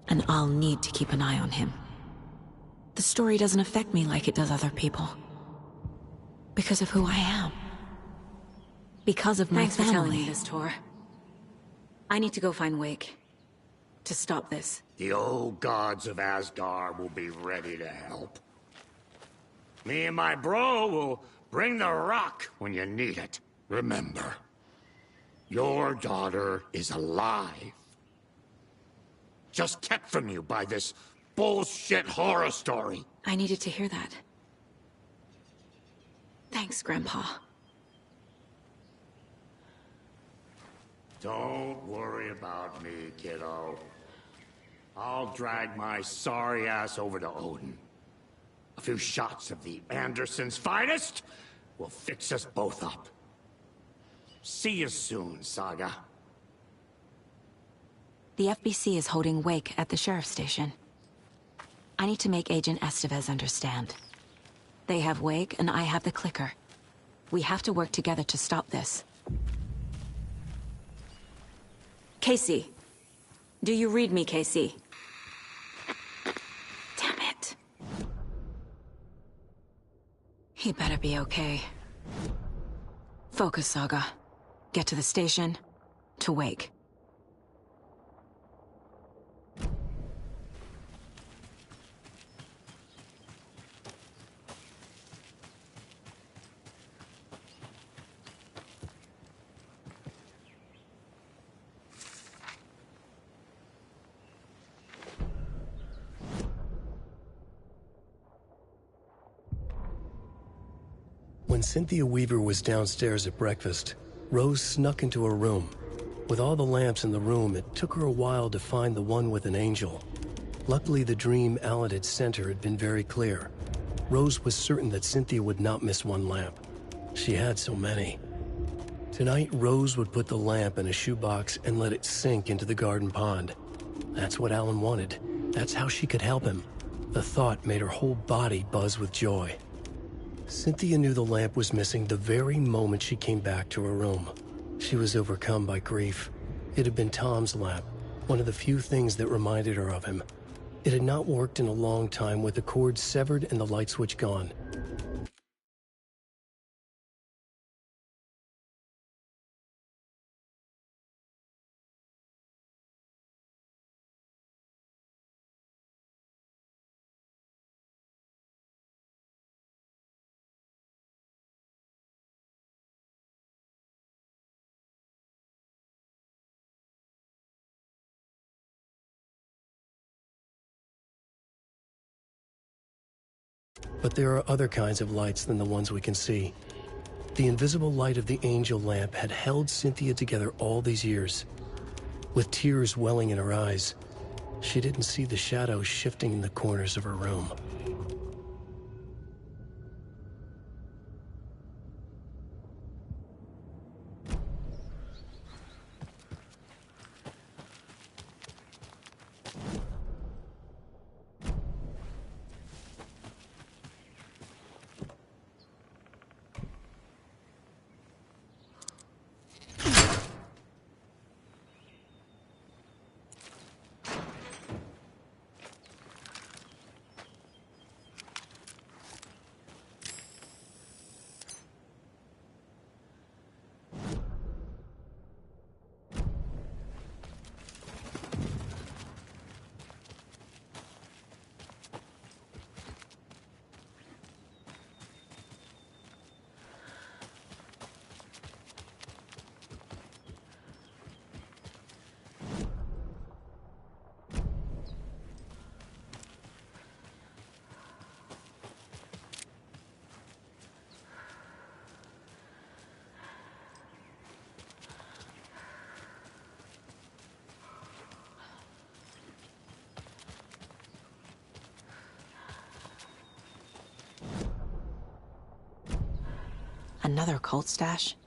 And I'll need to keep an eye on him. The story doesn't affect me like it does other people. Because of who I am. Because of my family. Thanks for telling me this, Tor. I need to go find Wake. To stop this. The old gods of Asgard will be ready to help. Me and my bro will bring the rock when you need it. Remember, your daughter is alive. Just kept from you by this bullshit horror story. I needed to hear that. Thanks, Grandpa. Don't worry about me, kiddo. I'll drag my sorry ass over to Odin. A few shots of the Andersons' finest will fix us both up. See you soon, Saga. The FBC is holding Wake at the sheriff's station. I need to make Agent Estevez understand. They have Wake, and I have the clicker. We have to work together to stop this. Casey. Do you read me, Casey? Damn it. He better be okay. Focus, Saga. Get to the station, to Wake. When Cynthia Weaver was downstairs at breakfast, Rose snuck into her room. With all the lamps in the room, it took her a while to find the one with an angel. Luckily, the dream Alan had sent her had been very clear. Rose was certain that Cynthia would not miss one lamp. She had so many. Tonight, Rose would put the lamp in a shoebox and let it sink into the garden pond. That's what Alan wanted. That's how she could help him. The thought made her whole body buzz with joy. Cynthia knew the lamp was missing the very moment she came back to her room. She was overcome by grief. It had been Tom's lamp, one of the few things that reminded her of him. It had not worked in a long time, with the cord severed and the light switch gone. But there are other kinds of lights than the ones we can see. The invisible light of the angel lamp had held Cynthia together all these years. With tears welling in her eyes, she didn't see the shadows shifting in the corners of her room. Another cult stash?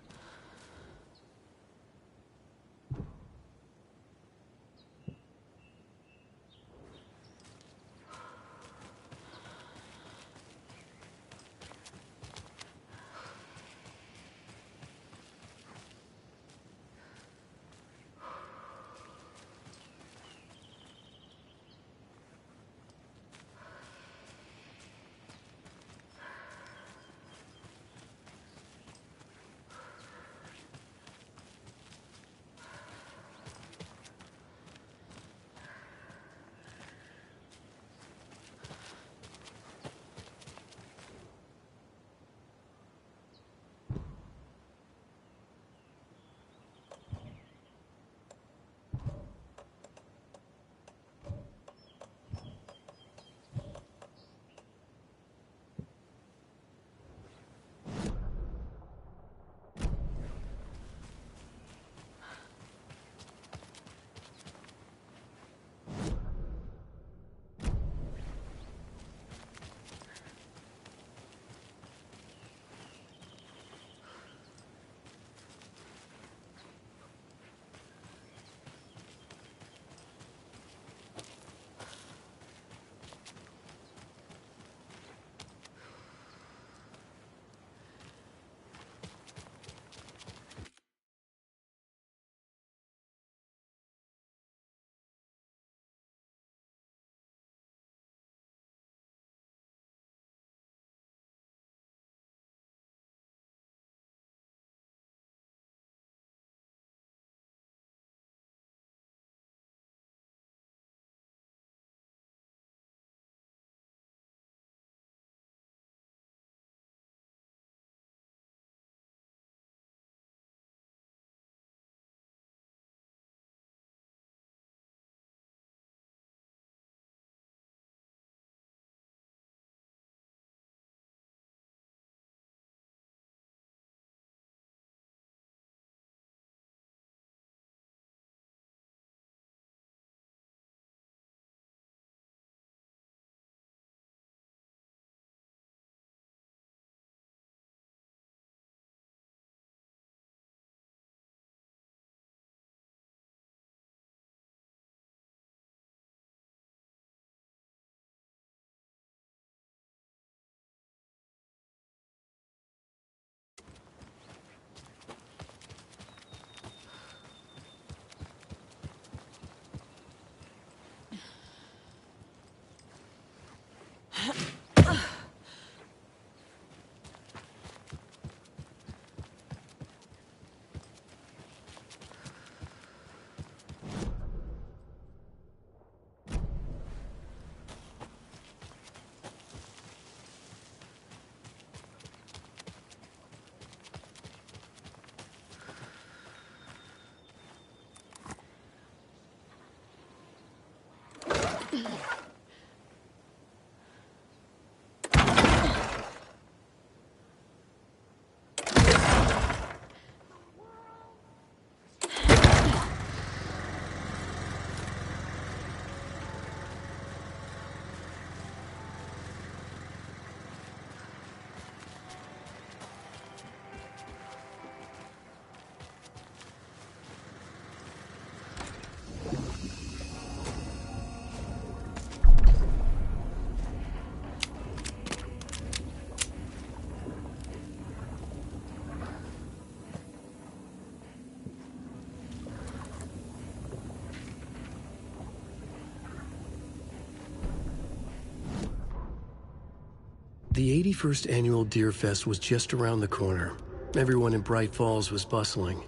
The 81st annual Deer Fest was just around the corner. Everyone in Bright Falls was bustling.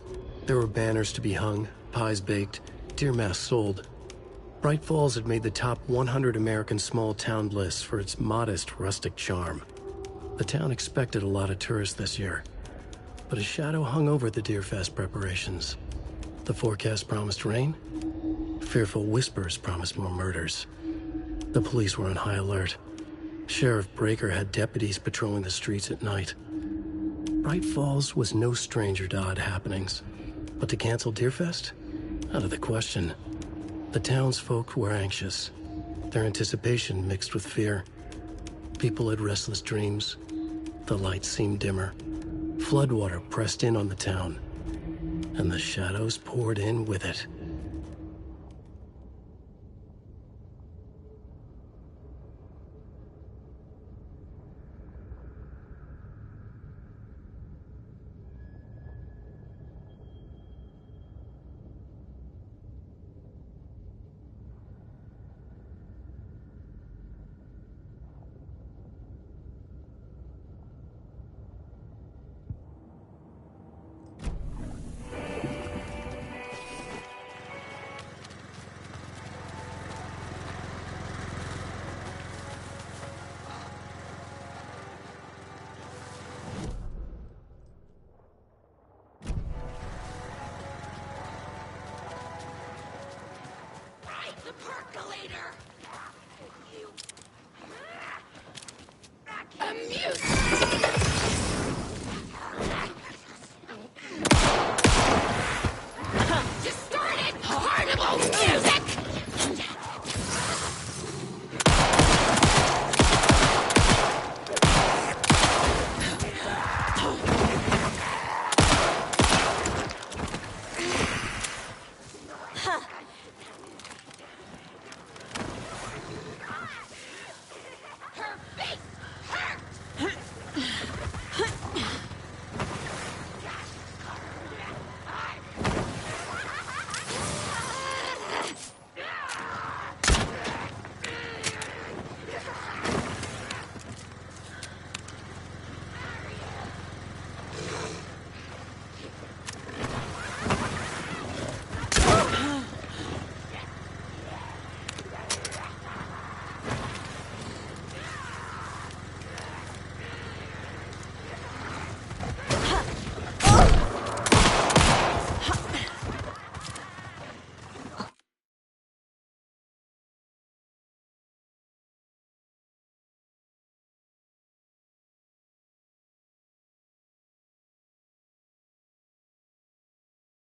There were banners to be hung, pies baked, deer masks sold. Bright Falls had made the top 100 American small town list for its modest, rustic charm. The town expected a lot of tourists this year, but a shadow hung over the Deer Fest preparations. The forecast promised rain. Fearful whispers promised more murders. The police were on high alert. Sheriff Breaker had deputies patrolling the streets at night. Bright Falls was no stranger to odd happenings, but to cancel Deerfest? Out of the question. The townsfolk were anxious, their anticipation mixed with fear. People had restless dreams. The lights seemed dimmer. Floodwater pressed in on the town, and the shadows poured in with it. The percolator! You... Amuse!